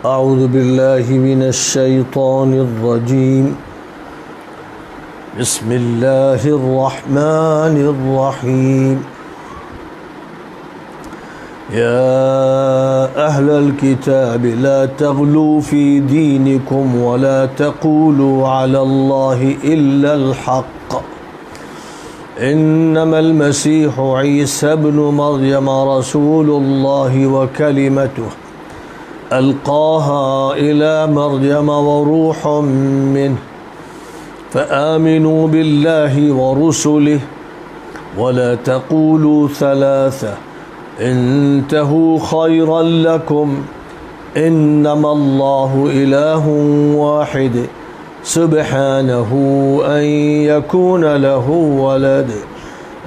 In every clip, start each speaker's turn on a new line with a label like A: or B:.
A: اعوذ باللہ من الشیطان الرجیم بسم اللہ الرحمن الرحیم یا اہل الكتاب لا تغلوا فی دینکم ولا تقولوا علی اللہ الا الحق انما المسیح عیسی ابن مریم رسول اللہ وکلمته ألقاها إلى مريم وروح منه فآمنوا بالله ورسله ولا تقولوا ثلاثة انتهوا خيرا لكم إنما الله إله واحد سبحانه أن يكون له ولد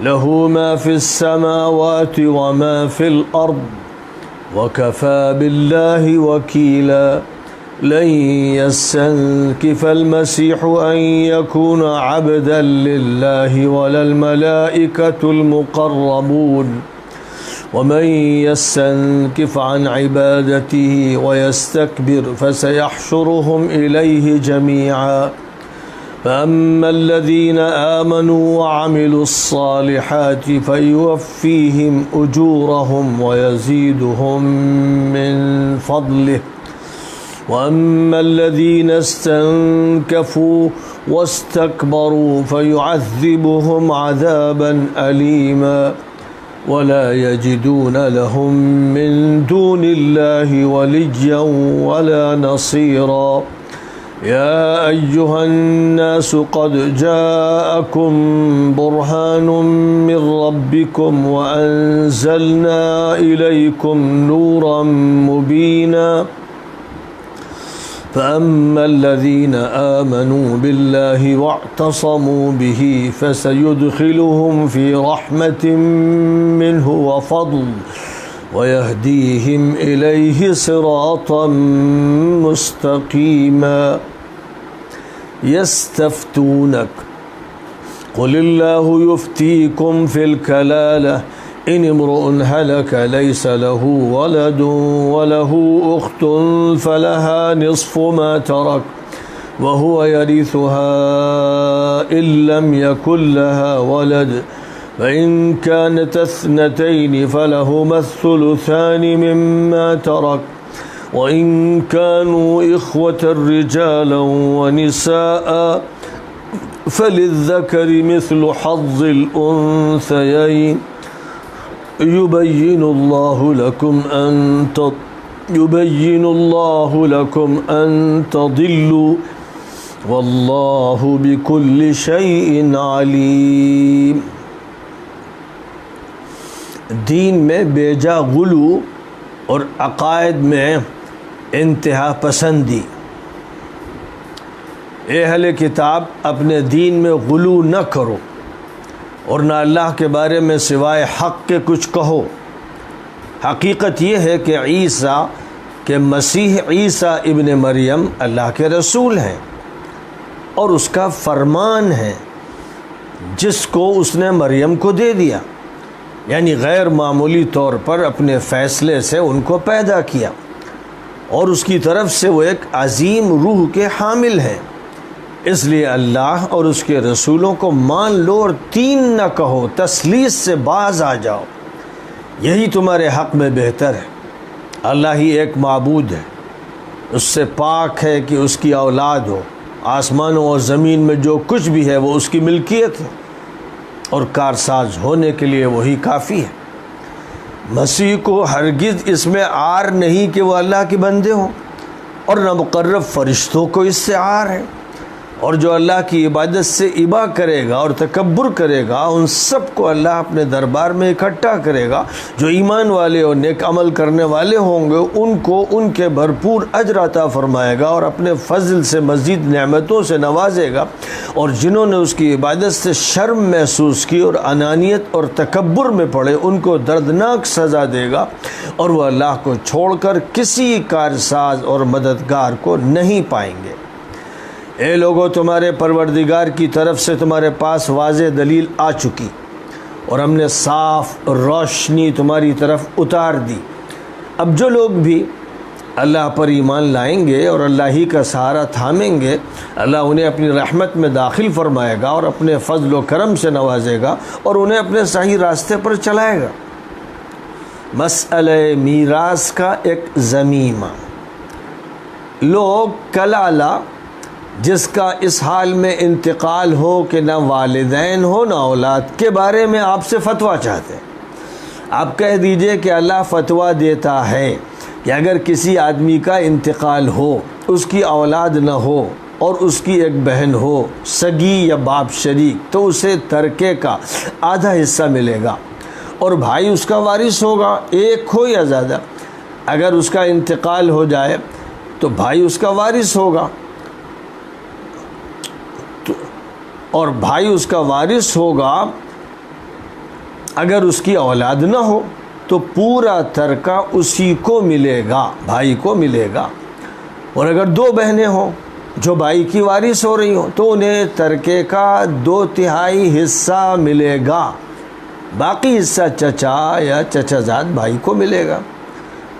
A: له ما في السماوات وما في الأرض وَكَفَى بِاللَّهِ وَكِيلًا لَن يَسْتَنكِفَ الْمَسِيحُ أَن يَكُونَ عَبْدًا لِلَّهِ وَلَا الْمَلَائِكَةُ الْمُقَرَّبُونَ وَمَن يَسْتَنكِفْ عَن عِبَادَتِهِ وَيَسْتَكْبِرْ فَسَيَحْشُرُهُمْ إِلَيْهِ جَمِيعًا فَأَمَّا الَّذِينَ آمَنُوا وَعَمِلُوا الصَّالِحَاتِ فَيُوَفِّيهِمْ أُجُورَهُمْ وَيَزِيدُهُمْ مِنْ فَضْلِهِ وَأَمَّا الَّذِينَ اسْتَنكَفُوا وَاسْتَكْبَرُوا فَيُعَذِّبُهُمْ عَذَابًا أَلِيمًا وَلَا يَجِدُونَ لَهُم مِّن دُونِ اللَّهِ وَلِيًّا وَلَا نَصِيرًا يا أيها الناس قد جاءكم برهان من ربكم وأنزلنا إليكم نورا مبينا فأما الذين آمنوا بالله واعتصموا به فسيدخلهم في رحمة منه وفضل ويهديهم إليه صراطا مستقيما يستفتونك قل الله يفتيكم في الكلالة إن امرؤ هلك ليس له ولد وله أخت فلها نصف ما ترك وهو يرثها إن لم يكن لها ولد فإن كانت اثنتين فلهما الثلثان مما ترك وإن كانوا إخوة رجالا ونساء فللذكر مثل حظ الأنثيين يبين الله لكم أن تضلوا والله بكل شيء عليم. دین میں بیجا غلو اور عقائد میں انتہا پسندی. اے اہل کتاب اپنے دین میں غلو نہ کرو اور نہ اللہ کے بارے میں سوائے حق کے کچھ کہو. حقیقت یہ ہے کہ مسیح عیسیٰ ابن مریم اللہ کے رسول ہیں اور اس کا فرمان ہے جس کو اس نے مریم کو دے دیا، یعنی غیر معمولی طور پر اپنے فیصلے سے ان کو پیدا کیا اور اس کی طرف سے وہ ایک عظیم روح کے حامل ہیں. اس لیے اللہ اور اس کے رسولوں کو مان لو اور تین نہ کہو، تثلیث سے باز آ جاؤ، یہی تمہارے حق میں بہتر ہے. اللہ ہی ایک معبود ہے، اس سے پاک ہے کہ اس کی اولاد ہو. آسمانوں اور زمین میں جو کچھ بھی ہے وہ اس کی ملکیت ہے اور کارساز ہونے کے لیے وہی کافی ہے. مسیح کو ہرگز اس میں عار نہیں کہ وہ اللہ کے بندے ہوں اور نہ مقرب فرشتوں کو اس سے عار ہے. اور جو اللہ کی عبادت سے ابا کرے گا اور تکبر کرے گا ان سب کو اللہ اپنے دربار میں اکٹھا کرے گا. جو ایمان والے اور نیک عمل کرنے والے ہوں گے ان کو ان کے بھرپور اجر عطا فرمائے گا اور اپنے فضل سے مزید نعمتوں سے نوازے گا. اور جنہوں نے اس کی عبادت سے شرم محسوس کی اور انانیت اور تکبر میں پڑے ان کو دردناک سزا دے گا اور وہ اللہ کو چھوڑ کر کسی کارساز اور مددگار کو نہیں پائیں گے. اے لوگو، تمہارے پروردگار کی طرف سے تمہارے پاس واضح دلیل آ چکی اور ہم نے صاف روشنی تمہاری طرف اتار دی. اب جو لوگ بھی اللہ پر ایمان لائیں گے اور اللہ ہی کا سہارا تھامیں گے، اللہ انہیں اپنی رحمت میں داخل فرمائے گا اور اپنے فضل و کرم سے نوازے گا اور انہیں اپنے صحیح راستے پر چلائے گا۔ مسئلہ میراث کا ایک ضمیمہ، لوگ کلالہ جس کا اس حال میں انتقال ہو کہ نہ والدین ہو نہ اولاد کے بارے میں آپ سے فتویٰ چاہتے ہیں۔ آپ کہہ دیجئے کہ اللہ فتویٰ دیتا ہے کہ اگر کسی آدمی کا انتقال ہو، اس کی اولاد نہ ہو اور اس کی ایک بہن ہو سگی یا باپ شریک، تو اسے ترکے کا آدھا حصہ ملے گا اور بھائی اس کا وارث ہوگا، ایک ہو یا زیادہ۔ اگر اس کا انتقال ہو جائے تو بھائی اس کا وارث ہوگا، اور بھائی اس کا وارث ہوگا اگر اس کی اولاد نہ ہو تو پورا ترکہ اسی کو ملے گا، بھائی کو ملے گا۔ اور اگر دو بہنیں ہوں جو بھائی کی وارث ہو رہی ہوں تو انہیں ترکے کا 2/3 حصہ ملے گا، باقی حصہ چچا یا چچا زاد بھائی کو ملے گا۔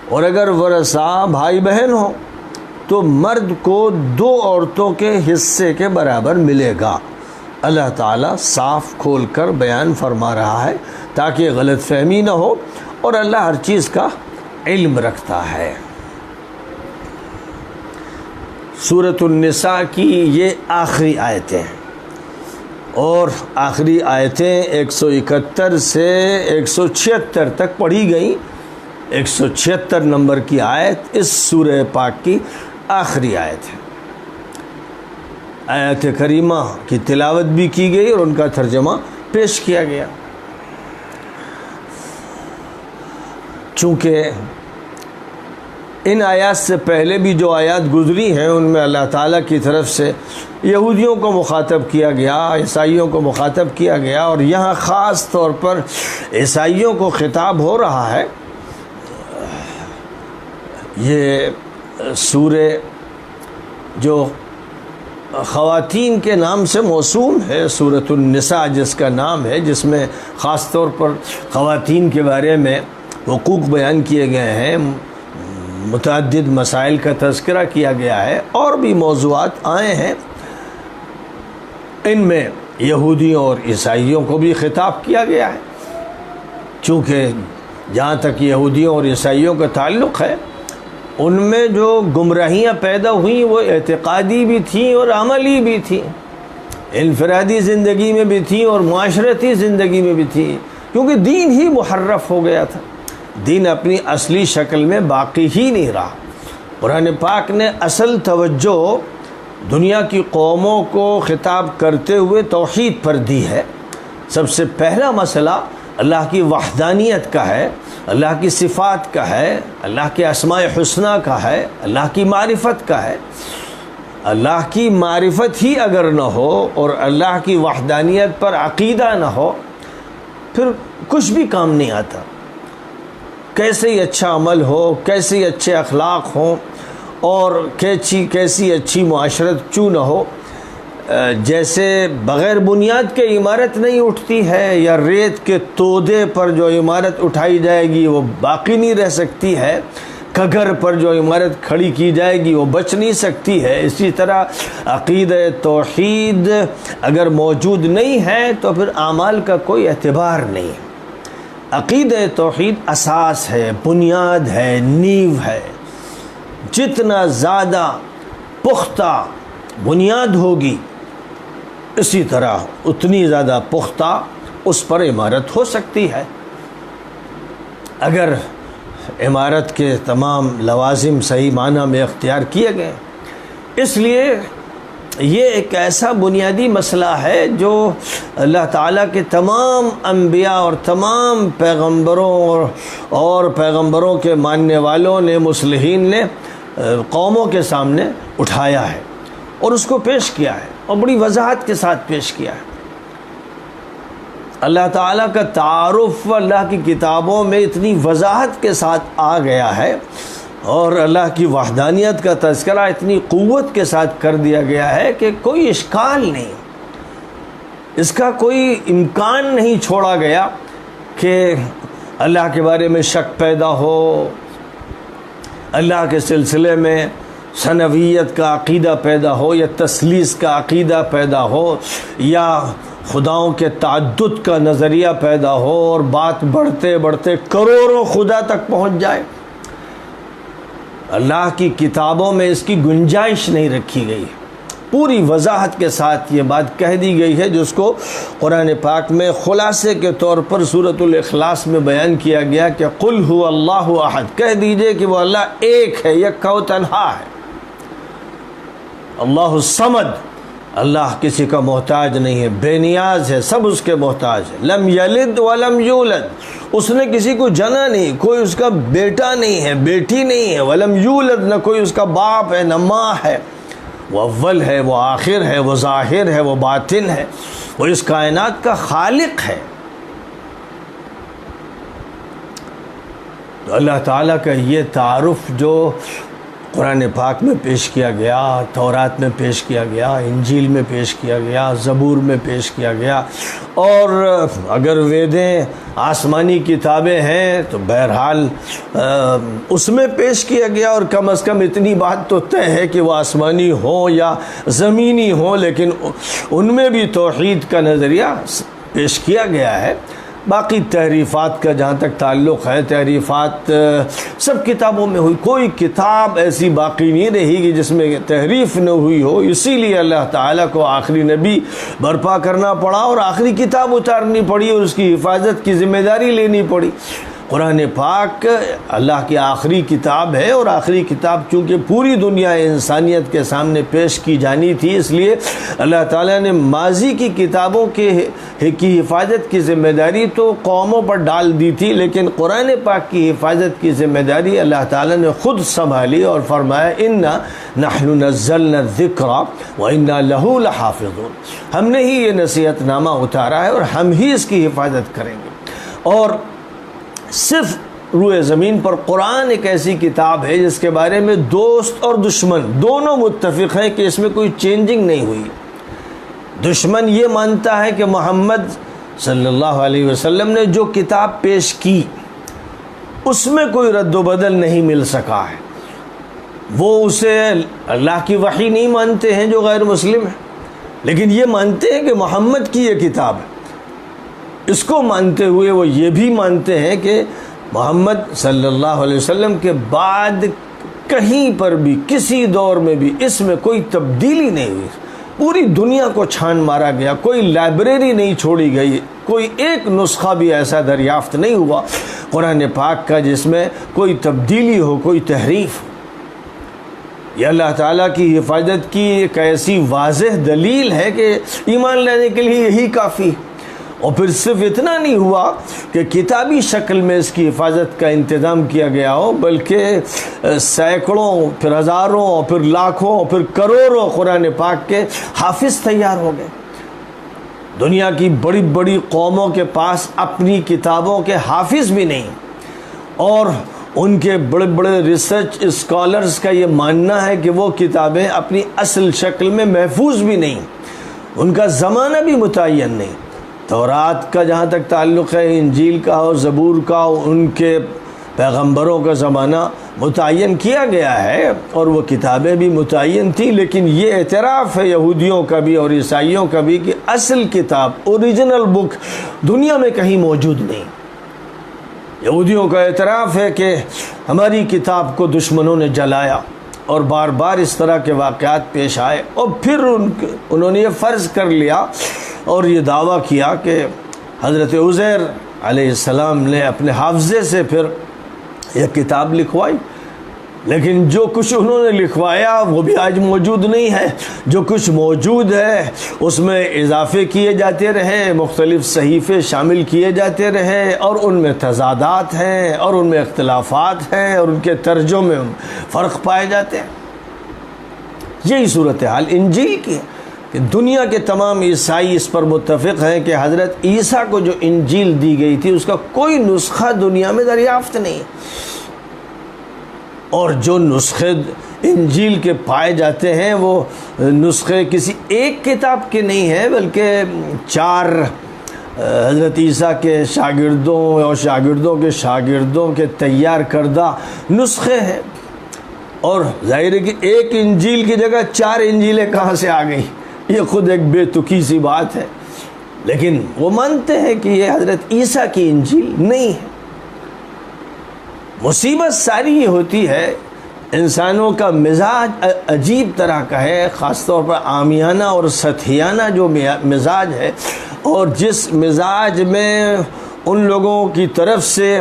A: اور اگر ورثہ بھائی بہن ہوں تو مرد کو 2 عورتوں کے حصے کے برابر ملے گا۔ اللہ تعالیٰ صاف کھول کر بیان فرما رہا ہے تاکہ غلط فہمی نہ ہو، اور اللہ ہر چیز کا علم رکھتا ہے۔ سورۃ النساء کی یہ آخری آیتیں ہیں، اور آخری آیتیں 171 سے 176 تک پڑھی گئیں۔ 176 نمبر کی آیت اس سورہ پاک کی آخری آیت ہے۔ آیت کریمہ کی تلاوت بھی کی گئی اور ان کا ترجمہ پیش کیا گیا۔ چونکہ ان آیات سے پہلے بھی جو آیات گزری ہیں ان میں اللہ تعالیٰ کی طرف سے یہودیوں کو مخاطب کیا گیا، عیسائیوں کو مخاطب کیا گیا، اور یہاں خاص طور پر عیسائیوں کو خطاب ہو رہا ہے۔ یہ سورہ جو خواتین کے نام سے موسوم ہے، سورۃ النساء جس کا نام ہے، جس میں خاص طور پر خواتین کے بارے میں حقوق بیان کیے گئے ہیں، متعدد مسائل کا تذکرہ کیا گیا ہے، اور بھی موضوعات آئے ہیں۔ ان میں یہودیوں اور عیسائیوں کو بھی خطاب کیا گیا ہے، چونکہ جہاں تک یہودیوں اور عیسائیوں کا تعلق ہے ان میں جو گمراہیاں پیدا ہوئیں وہ اعتقادی بھی تھیں اور عملی بھی تھیں، انفرادی زندگی میں بھی تھیں اور معاشرتی زندگی میں بھی تھیں، کیونکہ دین ہی محرف ہو گیا تھا، دین اپنی اصلی شکل میں باقی ہی نہیں رہا۔ قرآن پاک نے اصل توجہ دنیا کی قوموں کو خطاب کرتے ہوئے توحید پر دی ہے۔ سب سے پہلا مسئلہ اللہ کی وحدانیت کا ہے، اللہ کی صفات کا ہے، اللہ کے اسماء حسنہ کا ہے، اللہ کی معرفت کا ہے۔ اللہ کی معرفت ہی اگر نہ ہو اور اللہ کی وحدانیت پر عقیدہ نہ ہو پھر کچھ بھی کام نہیں آتا۔ کیسے ہی اچھا عمل ہو، کیسے ہی اچھے اخلاق ہوں، اور کیسی اچھی معاشرت کیوں نہ ہو، جیسے بغیر بنیاد کے عمارت نہیں اٹھتی ہے، یا ریت کے تودے پر جو عمارت اٹھائی جائے گی وہ باقی نہیں رہ سکتی ہے، کگھر پر جو عمارت کھڑی کی جائے گی وہ بچ نہیں سکتی ہے، اسی طرح عقیدہ توحید اگر موجود نہیں ہے تو پھر اعمال کا کوئی اعتبار نہیں ہے۔ عقیدہ توحید اساس ہے، بنیاد ہے، نیو ہے۔ جتنا زیادہ پختہ بنیاد ہوگی اسی طرح اتنی زیادہ پختہ اس پر عمارت ہو سکتی ہے۔ اگر عمارت کے تمام لوازم صحیح معنی میں اختیار کیے گئے، اس لیے یہ ایک ایسا بنیادی مسئلہ ہے جو اللہ تعالیٰ کے تمام انبیاء اور تمام پیغمبروں اور پیغمبروں کے ماننے والوں نے، مصلحین نے قوموں کے سامنے اٹھایا ہے اور اس کو پیش کیا ہے، اور بڑی وضاحت کے ساتھ پیش کیا ہے۔ اللہ تعالیٰ کا تعارف اللہ کی کتابوں میں اتنی وضاحت کے ساتھ آ گیا ہے، اور اللہ کی وحدانیت کا تذکرہ اتنی قوت کے ساتھ کر دیا گیا ہے کہ کوئی اشکال نہیں، اس کا کوئی امکان نہیں چھوڑا گیا کہ اللہ کے بارے میں شک پیدا ہو، اللہ کے سلسلے میں ثنویت کا عقیدہ پیدا ہو یا تثلیث کا عقیدہ پیدا ہو یا خداؤں کے تعدد کا نظریہ پیدا ہو اور بات بڑھتے بڑھتے کروڑوں خدا تک پہنچ جائے، اللہ کی کتابوں میں اس کی گنجائش نہیں رکھی گئی۔ پوری وضاحت کے ساتھ یہ بات کہہ دی گئی ہے، جس کو قرآن پاک میں خلاصے کے طور پر سورۃ الاخلاص میں بیان کیا گیا کہ قل هو اللہ احد، کہہ دیجئے کہ وہ اللہ ایک ہے، یکا و تنہا ہے۔ اللہ الصمد، اللہ کسی کا محتاج نہیں ہے، بے نیاز ہے، سب اس کے محتاج ہے۔ لم یلد ولم یولد، اس نے کسی کو جنا نہیں، کوئی اس کا بیٹا نہیں ہے، بیٹی نہیں ہے۔ ولم یولد، نہ کوئی اس کا باپ ہے نہ ماں ہے۔ وہ اول ہے، وہ آخر ہے، وہ ظاہر ہے، وہ باطن ہے، وہ اس کائنات کا خالق ہے۔ تو اللہ تعالیٰ کا یہ تعارف جو قرآن پاک میں پیش کیا گیا، تورات میں پیش کیا گیا، انجیل میں پیش کیا گیا، زبور میں پیش کیا گیا، اور اگر ویدیں آسمانی کتابیں ہیں تو بہرحال اس میں پیش کیا گیا، اور کم از کم اتنی بات تو طے ہے کہ وہ آسمانی ہوں یا زمینی ہوں، لیکن ان میں بھی توحید کا نظریہ پیش کیا گیا ہے۔ باقی تحریفات کا جہاں تک تعلق ہے، تحریفات سب کتابوں میں ہوئی، کوئی کتاب ایسی باقی نہیں رہی گی جس میں تحریف نہ ہوئی ہو۔ اسی لیے اللہ تعالیٰ کو آخری نبی برپا کرنا پڑا اور آخری کتاب اتارنی پڑی اور اس کی حفاظت کی ذمہ داری لینی پڑی۔ قرآن پاک اللہ کی آخری کتاب ہے، اور آخری کتاب چونکہ پوری دنیا انسانیت کے سامنے پیش کی جانی تھی، اس لیے اللہ تعالیٰ نے ماضی کی کتابوں کی حفاظت کی ذمہ داری تو قوموں پر ڈال دی تھی، لیکن قرآن پاک کی حفاظت کی ذمہ داری اللہ تعالیٰ نے خود سنبھالی اور فرمایا اِنَّا نَحْنُ نَزَّلْنَا الذِّكْرَ وَإِنَّا لَهُ لَحَافِظُونَ، ہم نے ہی یہ نصیحت نامہ اتارا ہے اور ہم ہی اس کی حفاظت کریں گے۔ اور صرف روئے زمین پر قرآن ایک ایسی کتاب ہے جس کے بارے میں دوست اور دشمن دونوں متفق ہیں کہ اس میں کوئی چینجنگ نہیں ہوئی۔ دشمن یہ مانتا ہے کہ محمد صلی اللہ علیہ وسلم نے جو کتاب پیش کی اس میں کوئی رد و بدل نہیں مل سکا ہے، وہ اسے اللہ کی وحی نہیں مانتے ہیں جو غیر مسلم ہے، لیکن یہ مانتے ہیں کہ محمد کی یہ کتاب ہے۔ اس کو مانتے ہوئے وہ یہ بھی مانتے ہیں کہ محمد صلی اللہ علیہ وسلم کے بعد کہیں پر بھی کسی دور میں بھی اس میں کوئی تبدیلی نہیں ہوئی۔ پوری دنیا کو چھان مارا گیا، کوئی لائبریری نہیں چھوڑی گئی، کوئی ایک نسخہ بھی ایسا دریافت نہیں ہوا قرآن پاک کا جس میں کوئی تبدیلی ہو، کوئی تحریف ہو۔ یہ اللہ تعالیٰ کی حفاظت کی ایک ایسی واضح دلیل ہے کہ ایمان لانے کے لیے یہی کافی ہے۔ اور پھر صرف اتنا نہیں ہوا کہ کتابی شکل میں اس کی حفاظت کا انتظام کیا گیا ہو، بلکہ سینکڑوں، پھر ہزاروں، پھر لاکھوں، پھر کروڑوں قرآن پاک کے حافظ تیار ہو گئے۔ دنیا کی بڑی بڑی قوموں کے پاس اپنی کتابوں کے حافظ بھی نہیں، اور ان کے بڑے بڑے ریسرچ اسکالرز کا یہ ماننا ہے کہ وہ کتابیں اپنی اصل شکل میں محفوظ بھی نہیں، ان کا زمانہ بھی متعین نہیں۔ تورات کا جہاں تک تعلق ہے، انجیل کا اور زبور کا، ان کے پیغمبروں کا زمانہ متعین کیا گیا ہے اور وہ کتابیں بھی متعین تھیں، لیکن یہ اعتراف ہے یہودیوں کا بھی اور عیسائیوں کا بھی کہ اصل کتاب، اوریجنل بک دنیا میں کہیں موجود نہیں۔ یہودیوں کا اعتراف ہے کہ ہماری کتاب کو دشمنوں نے جلایا، اور بار بار اس طرح کے واقعات پیش آئے، اور پھر انہوں نے یہ فرض کر لیا اور یہ دعویٰ کیا کہ حضرت عزیر علیہ السلام نے اپنے حافظے سے پھر یہ کتاب لکھوائی، لیکن جو کچھ انہوں نے لکھوایا وہ بھی آج موجود نہیں ہے۔ جو کچھ موجود ہے اس میں اضافے کیے جاتے رہے، مختلف صحیفے شامل کیے جاتے رہے، اور ان میں تضادات ہیں اور ان میں اختلافات ہیں اور ان کے ترجمے میں فرق پائے جاتے ہیں۔ یہی صورتحال انجیل کی ہے کہ دنیا کے تمام عیسائی اس پر متفق ہیں کہ حضرت عیسیٰ کو جو انجیل دی گئی تھی اس کا کوئی نسخہ دنیا میں دریافت نہیں، اور جو نسخے انجیل کے پائے جاتے ہیں وہ نسخے کسی ایک کتاب کے نہیں ہیں، بلکہ 4 حضرت عیسیٰ کے شاگردوں اور شاگردوں کے شاگردوں کے تیار کردہ نسخے ہیں۔ اور ظاہر ہے کہ ایک انجیل کی جگہ 4 انجیلیں کہاں سے آ گئیں، یہ خود ایک بے تکی سی بات ہے، لیکن وہ مانتے ہیں کہ یہ حضرت عیسیٰ کی انجیل نہیں ہے۔ مصیبت ساری یہ ہوتی ہے، انسانوں کا مزاج عجیب طرح کا ہے، خاص طور پر عامیانہ اور سطحیانہ جو مزاج ہے، اور جس مزاج میں ان لوگوں کی طرف سے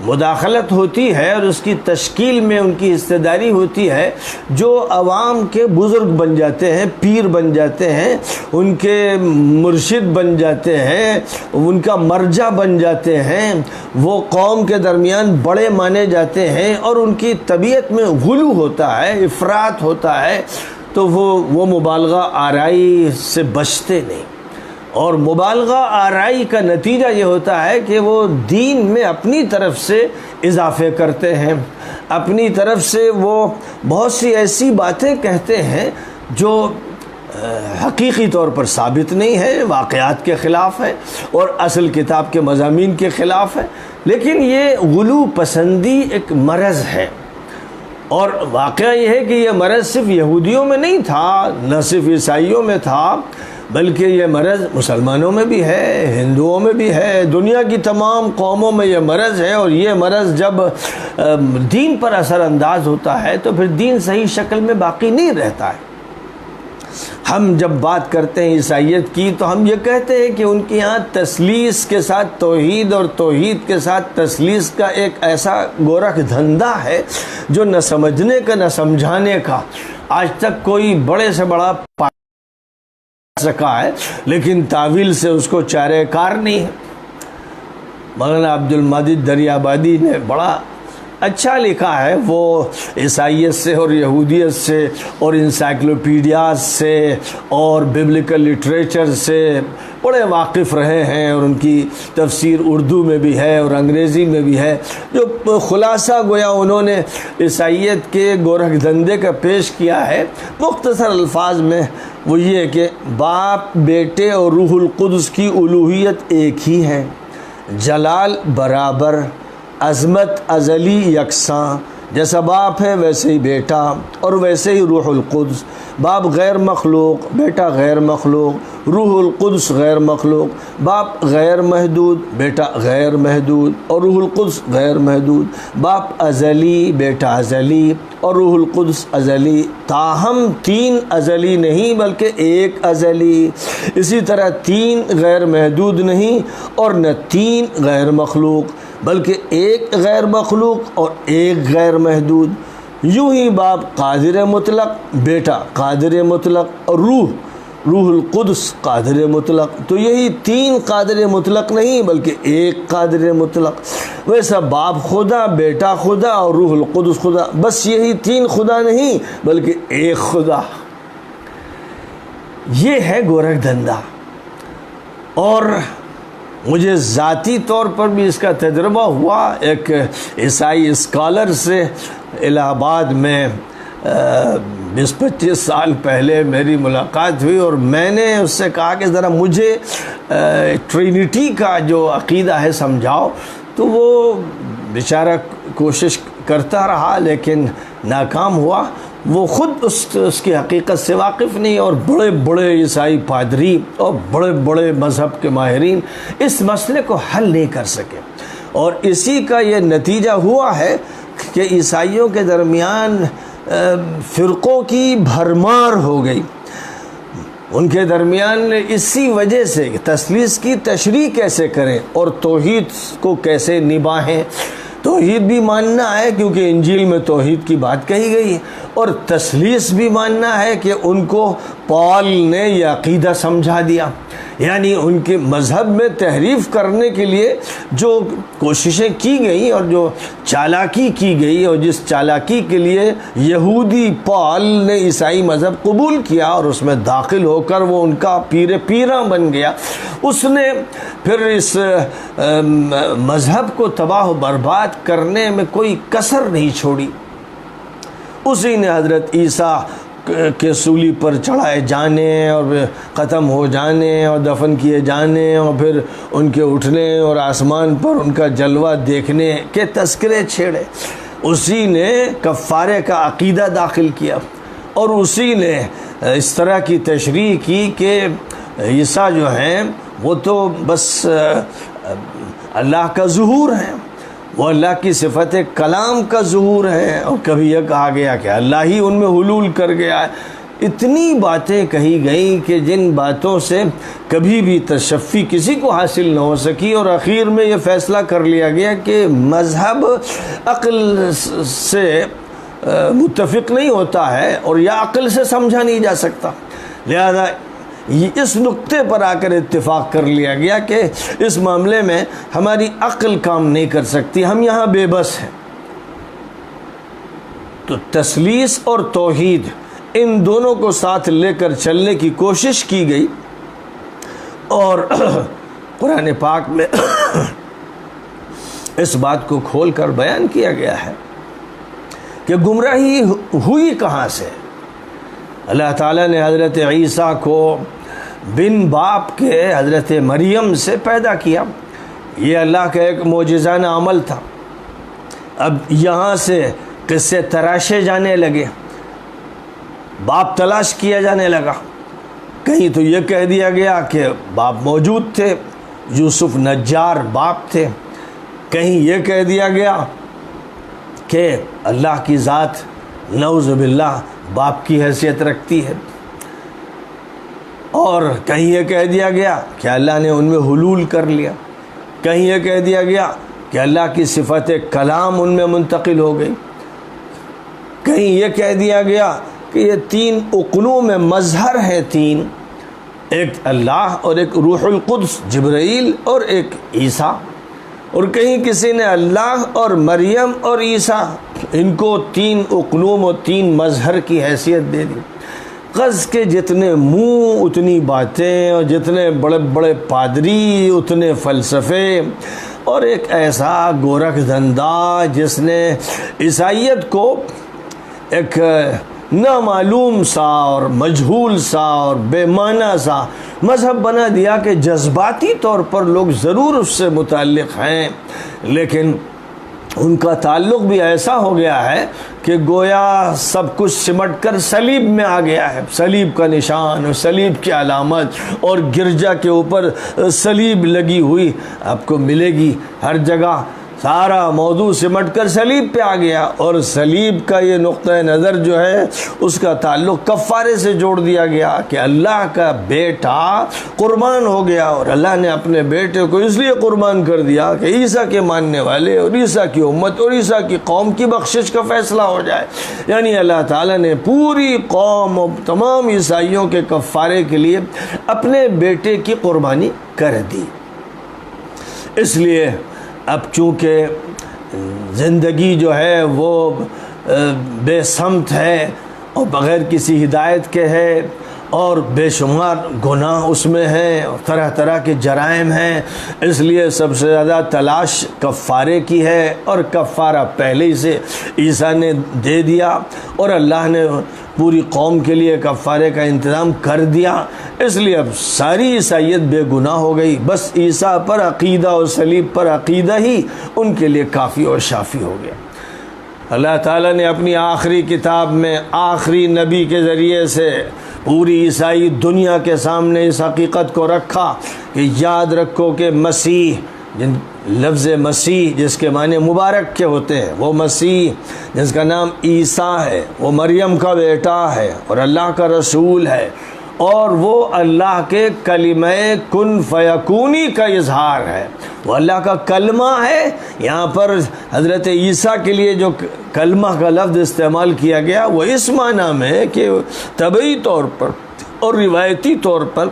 A: مداخلت ہوتی ہے اور اس کی تشکیل میں ان کی حصہ داری ہوتی ہے، جو عوام کے بزرگ بن جاتے ہیں، پیر بن جاتے ہیں، ان کے مرشد بن جاتے ہیں، ان کا مرجع بن جاتے ہیں، وہ قوم کے درمیان بڑے مانے جاتے ہیں، اور ان کی طبیعت میں غلو ہوتا ہے، افراط ہوتا ہے، تو وہ مبالغہ آرائی سے بچتے نہیں۔ اور مبالغہ آرائی کا نتیجہ یہ ہوتا ہے کہ وہ دین میں اپنی طرف سے اضافے کرتے ہیں، اپنی طرف سے وہ بہت سی ایسی باتیں کہتے ہیں جو حقیقی طور پر ثابت نہیں ہے، واقعات کے خلاف ہے اور اصل کتاب کے مضامین کے خلاف ہے، لیکن یہ غلو پسندی ایک مرض ہے۔ اور واقعہ یہ ہے کہ یہ مرض صرف یہودیوں میں نہیں تھا، نہ صرف عیسائیوں میں تھا، بلکہ یہ مرض مسلمانوں میں بھی ہے، ہندوؤں میں بھی ہے، دنیا کی تمام قوموں میں یہ مرض ہے۔ اور یہ مرض جب دین پر اثر انداز ہوتا ہے تو پھر دین صحیح شکل میں باقی نہیں رہتا ہے۔ ہم جب بات کرتے ہیں عیسائیت کی تو ہم یہ کہتے ہیں کہ ان کے یہاں تثلیث کے ساتھ توحید اور توحید کے ساتھ تثلیث کا ایک ایسا گورکھ دھندا ہے جو نہ سمجھنے کا نہ سمجھانے کا آج تک کوئی بڑے سے بڑا سکا ہے، لیکن تعویل سے اس کو چارہ کار نہیں ہے۔ مولانا عبد المجید دریابادی نے بڑا اچھا لکھا ہے، وہ عیسائیت سے اور یہودیت سے اور انسائکلوپیڈیاز سے اور بیبلیکل لٹریچر سے بڑے واقف رہے ہیں، اور ان کی تفسیر اردو میں بھی ہے اور انگریزی میں بھی ہے۔ جو خلاصہ گویا انہوں نے عیسائیت کے گورکھ دھندے کا پیش کیا ہے مختصر الفاظ میں، وہ یہ کہ باپ، بیٹے اور روح القدس کی الوہیت ایک ہی ہے، جلال برابر، عظمت ازلی یکساں، جیسا باپ ہے ویسے ہی بیٹا اور ویسے ہی روح القدس۔ باپ غیر مخلوق، بیٹا غیر مخلوق، روح القدس غیر مخلوق، باپ غیر محدود، بیٹا غیر محدود اور روح القدس غیر محدود، باپ ازلی، بیٹا ازلی اور روح القدس ازلی، تاہم 3 ازلی نہیں بلکہ ایک ازلی۔ اسی طرح 3 غیر محدود نہیں اور نہ 3 غیر مخلوق بلکہ ایک غیر مخلوق اور ایک غیر محدود۔ یوں ہی باپ قادر مطلق، بیٹا قادر مطلق اور روح القدس قادر مطلق، تو یہی 3 قادر مطلق نہیں بلکہ ایک قادر مطلق۔ ویسا باپ خدا، بیٹا خدا اور روح القدس خدا، بس یہی 3 خدا نہیں بلکہ ایک خدا۔ یہ ہے گورکھ دھندا، اور مجھے ذاتی طور پر بھی اس کا تجربہ ہوا۔ ایک عیسائی اسکالر سے الہ آباد میں 20-25 سال پہلے میری ملاقات ہوئی، اور میں نے اس سے کہا کہ ذرا مجھے ٹرینٹی کا جو عقیدہ ہے سمجھاؤ، تو وہ بیچارہ کوشش کرتا رہا لیکن ناکام ہوا۔ وہ خود اس کی حقیقت سے واقف نہیں، اور بڑے بڑے عیسائی پادری اور بڑے بڑے مذہب کے ماہرین اس مسئلے کو حل نہیں کر سکے، اور اسی کا یہ نتیجہ ہوا ہے کہ عیسائیوں کے درمیان فرقوں کی بھرمار ہو گئی۔ ان کے درمیان اسی وجہ سے تثلیث کی تشریح کیسے کریں اور توحید کو کیسے نبھائیں۔ توحید بھی ماننا ہے کیونکہ انجیل میں توحید کی بات کہی گئی ہے، اور تثلیث بھی ماننا ہے کہ ان کو پال نے یہ عقیدہ سمجھا دیا۔ یعنی ان کے مذہب میں تحریف کرنے کے لیے جو کوششیں کی گئیں اور جو چالاکی کی گئی، اور جس چالاکی کے لیے یہودی پال نے عیسائی مذہب قبول کیا اور اس میں داخل ہو کر وہ ان کا پیراں بن گیا، اس نے پھر اس مذہب کو تباہ و برباد کرنے میں کوئی کسر نہیں چھوڑی۔ اسی نے حضرت عیسیٰ کے سولی پر چڑھائے جانے اور ختم ہو جانے اور دفن کیے جانے اور پھر ان کے اٹھنے اور آسمان پر ان کا جلوہ دیکھنے کے تذکرے چھیڑے۔ اسی نے کفارے کا عقیدہ داخل کیا، اور اسی نے اس طرح کی تشریح کی کہ عیسیٰ جو ہیں وہ تو بس اللہ کا ظہور ہے، وہ اللہ کی صفت کلام کا ظہور ہے، اور کبھی یہ کہا گیا کہ اللہ ہی ان میں حلول کر گیا ہے۔ اتنی باتیں کہی گئیں کہ جن باتوں سے کبھی بھی تشفی کسی کو حاصل نہ ہو سکی، اور آخر میں یہ فیصلہ کر لیا گیا کہ مذہب عقل سے متفق نہیں ہوتا ہے اور یا عقل سے سمجھا نہیں جا سکتا، لہذا اس نقطے پر آ کر اتفاق کر لیا گیا کہ اس معاملے میں ہماری عقل کام نہیں کر سکتی، ہم یہاں بے بس ہیں۔ تو تثلیث اور توحید ان دونوں کو ساتھ لے کر چلنے کی کوشش کی گئی، اور قرآن پاک میں اس بات کو کھول کر بیان کیا گیا ہے کہ گمراہی ہوئی کہاں سے۔ اللہ تعالیٰ نے حضرت عیسیٰ کو بن باپ کے حضرت مریم سے پیدا کیا، یہ اللہ کا ایک معجزانہ عمل تھا۔ اب یہاں سے قصے تراشے جانے لگے، باپ تلاش کیا جانے لگا۔ کہیں تو یہ کہہ دیا گیا کہ باپ موجود تھے، یوسف نجار باپ تھے، کہیں یہ کہہ دیا گیا کہ اللہ کی ذات نعوذ باللہ باپ کی حیثیت رکھتی ہے، اور کہیں یہ کہہ دیا گیا کہ اللہ نے ان میں حلول کر لیا، کہیں یہ کہہ دیا گیا کہ اللہ کی صفت کلام ان میں منتقل ہو گئی، کہیں یہ کہہ دیا گیا کہ یہ تین اقنوم میں مظہر ہیں، تین، ایک اللہ اور ایک روح القدس جبرائیل اور ایک عیسیٰ، اور کہیں کسی نے اللہ اور مریم اور عیسیٰ ان کو تین اقنوم اور تین مظہر کی حیثیت دے دی۔ غز کے جتنے منہ اتنی باتیں، اور جتنے بڑے بڑے پادری اتنے فلسفے، اور ایک ایسا گورکھ دھندا جس نے عیسائیت کو ایک نامعلوم سا اور مجہول سا اور بے معنی سا مذہب بنا دیا کہ جذباتی طور پر لوگ ضرور اس سے متعلق ہیں، لیکن ان کا تعلق بھی ایسا ہو گیا ہے کہ گویا سب کچھ سمٹ کر صلیب میں آ گیا ہے، صلیب کا نشان اور صلیب کی علامت، اور گرجا کے اوپر صلیب لگی ہوئی آپ کو ملے گی ہر جگہ، سارا موضوع سمٹ کر صلیب پہ آ گیا، اور صلیب کا یہ نقطہ نظر جو ہے اس کا تعلق کفارے سے جوڑ دیا گیا کہ اللہ کا بیٹا قربان ہو گیا، اور اللہ نے اپنے بیٹے کو اس لیے قربان کر دیا کہ عیسیٰ کے ماننے والے اور عیسیٰ کی امت اور عیسیٰ کی قوم کی بخشش کا فیصلہ ہو جائے۔ یعنی اللہ تعالیٰ نے پوری قوم اور تمام عیسائیوں کے کفارے کے لیے اپنے بیٹے کی قربانی کر دی۔ اس لیے اب چونکہ زندگی جو ہے وہ بے سمت ہے اور بغیر کسی ہدایت کے ہے، اور بے شمار گناہ اس میں ہیں، اور طرح طرح کے جرائم ہیں، اس لیے سب سے زیادہ تلاش کفارے کی ہے، اور کفارہ پہلے ہی سے عیسیٰ نے دے دیا، اور اللہ نے پوری قوم کے لیے کفارے کا انتظام کر دیا، اس لیے اب ساری عیسائیت بے گناہ ہو گئی، بس عیسیٰ پر عقیدہ اور صلیب پر عقیدہ ہی ان کے لیے کافی اور شافی ہو گیا۔ اللہ تعالیٰ نے اپنی آخری کتاب میں آخری نبی کے ذریعے سے پوری عیسائی دنیا کے سامنے اس حقیقت کو رکھا کہ یاد رکھو کہ مسیح، لفظ مسیح جس کے معنی مبارک کے ہوتے ہیں، وہ مسیح جس کا نام عیسیٰ ہے، وہ مریم کا بیٹا ہے اور اللہ کا رسول ہے، اور وہ اللہ کے کلمہ کن فیکونی کا اظہار ہے، وہ اللہ کا کلمہ ہے۔ یہاں پر حضرت عیسیٰ کے لیے جو کلمہ کا لفظ استعمال کیا گیا وہ اس معنی میں ہے کہ طبعی طور پر اور روایتی طور پر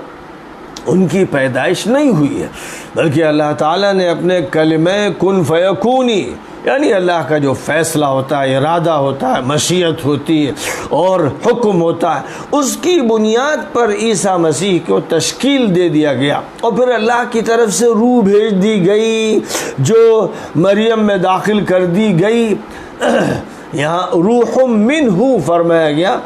A: ان کی پیدائش نہیں ہوئی ہے، بلکہ اللہ تعالیٰ نے اپنے کلمہ کن فیکونی، یعنی اللہ کا جو فیصلہ ہوتا ہے، ارادہ ہوتا ہے، مشیت ہوتی ہے اور حکم ہوتا ہے، اس کی بنیاد پر عیسیٰ مسیح کو تشکیل دے دیا گیا، اور پھر اللہ کی طرف سے روح بھیج دی گئی جو مریم میں داخل کر دی گئی۔ یہاں روح منہ فرمایا گیا،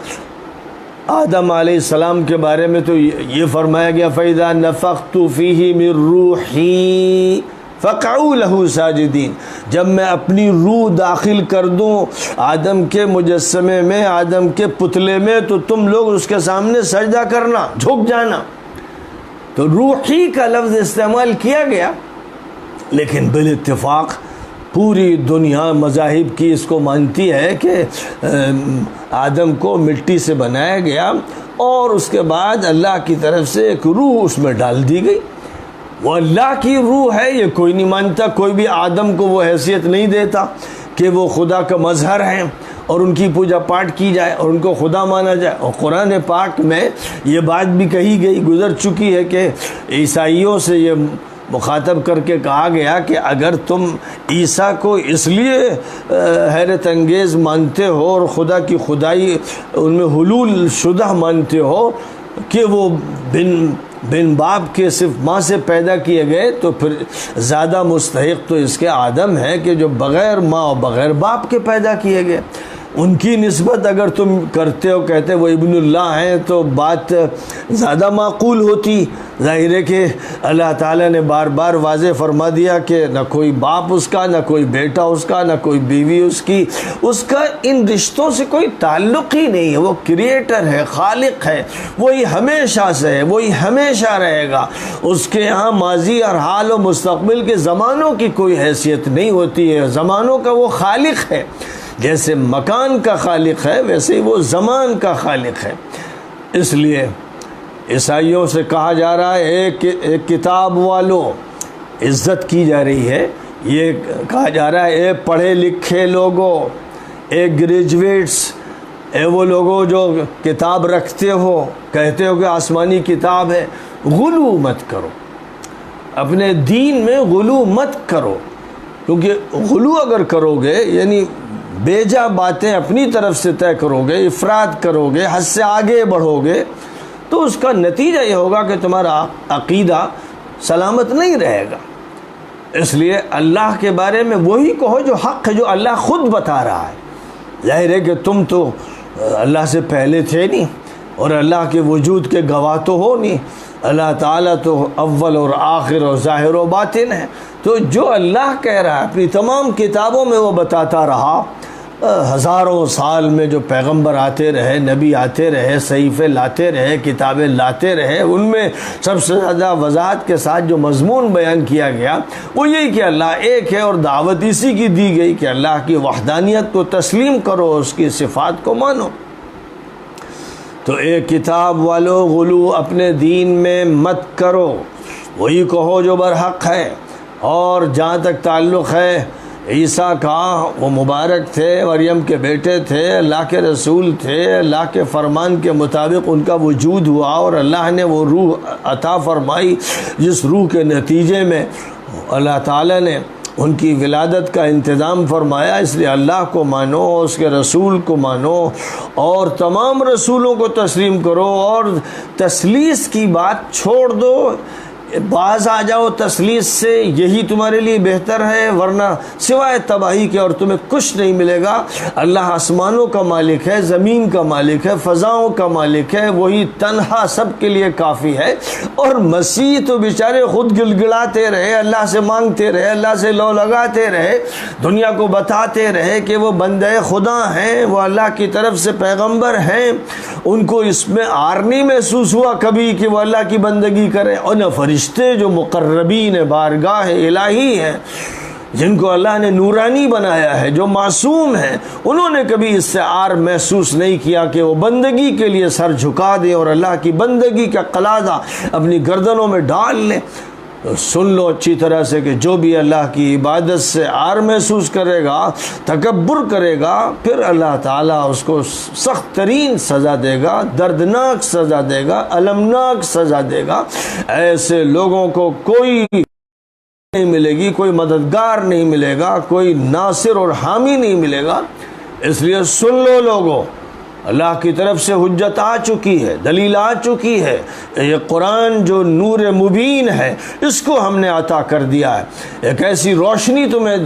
A: آدم علیہ السلام کے بارے میں تو یہ فرمایا گیا فَإِذَا نَفَخْتُ فِيهِ مِن رُوحِي فقعوا لہ ساجدین، جب میں اپنی روح داخل کر دوں آدم کے مجسمے میں، آدم کے پتلے میں، تو تم لوگ اس کے سامنے سجدہ کرنا، جھک جانا۔ تو روحی کا لفظ استعمال کیا گیا، لیکن بالاتفاق پوری دنیا مذاہب کی اس کو مانتی ہے کہ آدم کو مٹی سے بنایا گیا اور اس کے بعد اللہ کی طرف سے ایک روح اس میں ڈال دی گئی۔ وہ اللہ کی روح ہے، یہ کوئی نہیں مانتا، کوئی بھی آدم کو وہ حیثیت نہیں دیتا کہ وہ خدا کا مظہر ہیں اور ان کی پوجا پاٹ کی جائے اور ان کو خدا مانا جائے۔ اور قرآن پاک میں یہ بات بھی کہی گئی، گزر چکی ہے کہ عیسائیوں سے یہ مخاطب کر کے کہا گیا کہ اگر تم عیسیٰ کو اس لیے حیرت انگیز مانتے ہو اور خدا کی خدائی ان میں حلول شدہ مانتے ہو کہ وہ بن باپ کے صرف ماں سے پیدا کیے گئے، تو پھر زیادہ مستحق تو اس کے آدم ہے کہ جو بغیر ماں اور بغیر باپ کے پیدا کیے گئے۔ ان کی نسبت اگر تم کرتے ہو، کہتے وہ ابن اللہ ہیں، تو بات زیادہ معقول ہوتی۔ ظاہر ہے کہ اللہ تعالیٰ نے بار بار واضح فرما دیا کہ نہ کوئی باپ اس کا، نہ کوئی بیٹا اس کا، نہ کوئی بیوی اس کی، اس کا ان رشتوں سے کوئی تعلق ہی نہیں ہے۔ وہ کریٹر ہے، خالق ہے، وہی ہمیشہ سے ہے، وہی ہمیشہ رہے گا۔ اس کے یہاں ماضی اور حال و مستقبل کے زمانوں کی کوئی حیثیت نہیں ہوتی ہے۔ زمانوں کا وہ خالق ہے، جیسے مکان کا خالق ہے ویسے ہی وہ زمان کا خالق ہے۔ اس لیے عیسائیوں سے کہا جا رہا ہے ایک کتاب والوں، عزت کی جا رہی ہے، یہ کہا جا رہا ہے اے پڑھے لکھے لوگوں، اے گریجویٹس، اے وہ لوگوں جو کتاب رکھتے ہو، کہتے ہو کہ آسمانی کتاب ہے، غلو مت کرو، اپنے دین میں غلو مت کرو، کیونکہ غلو اگر کرو گے یعنی بیجا باتیں اپنی طرف سے طے کرو گے، افراد کرو گے، حد سے آگے بڑھو گے، تو اس کا نتیجہ یہ ہوگا کہ تمہارا عقیدہ سلامت نہیں رہے گا۔ اس لیے اللہ کے بارے میں وہی کہو جو حق ہے، جو اللہ خود بتا رہا ہے۔ ظاہر ہے کہ تم تو اللہ سے پہلے تھے نہیں اور اللہ کے وجود کے گواہ تو ہو نہیں، اللہ تعالیٰ تو اول اور آخر اور ظاہر و باطن ہے۔ تو جو اللہ کہہ رہا ہے اپنی تمام کتابوں میں وہ بتاتا رہا، ہزاروں سال میں جو پیغمبر آتے رہے، نبی آتے رہے، صحیفے لاتے رہے، کتابیں لاتے رہے، ان میں سب سے زیادہ وضاحت کے ساتھ جو مضمون بیان کیا گیا وہ یہی کہ اللہ ایک ہے، اور دعوت اسی کی دی گئی کہ اللہ کی وحدانیت کو تسلیم کرو، اس کی صفات کو مانو۔ تو ایک کتاب والو، غلو اپنے دین میں مت کرو، وہی کہو جو برحق ہے۔ اور جہاں تک تعلق ہے عیسیٰ کا، وہ مبارک تھے، مریم کے بیٹے تھے، اللہ کے رسول تھے، اللہ کے فرمان کے مطابق ان کا وجود ہوا اور اللہ نے وہ روح عطا فرمائی جس روح کے نتیجے میں اللہ تعالیٰ نے ان کی ولادت کا انتظام فرمایا۔ اس لیے اللہ کو مانو، اس کے رسول کو مانو اور تمام رسولوں کو تسلیم کرو، اور تثلیث کی بات چھوڑ دو، باز آ جاؤ تثلیث سے، یہی تمہارے لیے بہتر ہے، ورنہ سوائے تباہی کے اور تمہیں کچھ نہیں ملے گا۔ اللہ آسمانوں کا مالک ہے، زمین کا مالک ہے، فضاؤں کا مالک ہے، وہی تنہا سب کے لیے کافی ہے۔ اور مسیح تو بیچارے خود گڑگڑاتے رہے، اللہ سے مانگتے رہے، اللہ سے لو لگاتے رہے، دنیا کو بتاتے رہے کہ وہ بندے خدا ہیں، وہ اللہ کی طرف سے پیغمبر ہیں۔ ان کو اس میں عار نہیں محسوس ہوا کبھی کہ وہ اللہ کی بندگی کریں، اور نہ فرشتے جو مقربین بارگاہ الہی ہیں، جن کو اللہ نے نورانی بنایا ہے، جو معصوم ہیں، انہوں نے کبھی اس سے عار محسوس نہیں کیا کہ وہ بندگی کے لیے سر جھکا دیں اور اللہ کی بندگی کا قلادہ اپنی گردنوں میں ڈال لیں۔ سن لو اچھی طرح سے کہ جو بھی اللہ کی عبادت سے عار محسوس کرے گا، تکبر کرے گا، پھر اللہ تعالیٰ اس کو سخت ترین سزا دے گا، دردناک سزا دے گا، المناک سزا دے گا۔ ایسے لوگوں کو کوئی نہیں ملے گی، کوئی مددگار نہیں ملے گا، کوئی ناصر اور حامی نہیں ملے گا۔ اس لیے سن لو لوگوں، اللہ کی طرف سے حجت آ چکی ہے، دلیل آ چکی ہے۔ یہ قرآن جو نور مبین ہے، اس کو ہم نے عطا کر دیا ہے۔ ایک ایسی روشنی تمہیں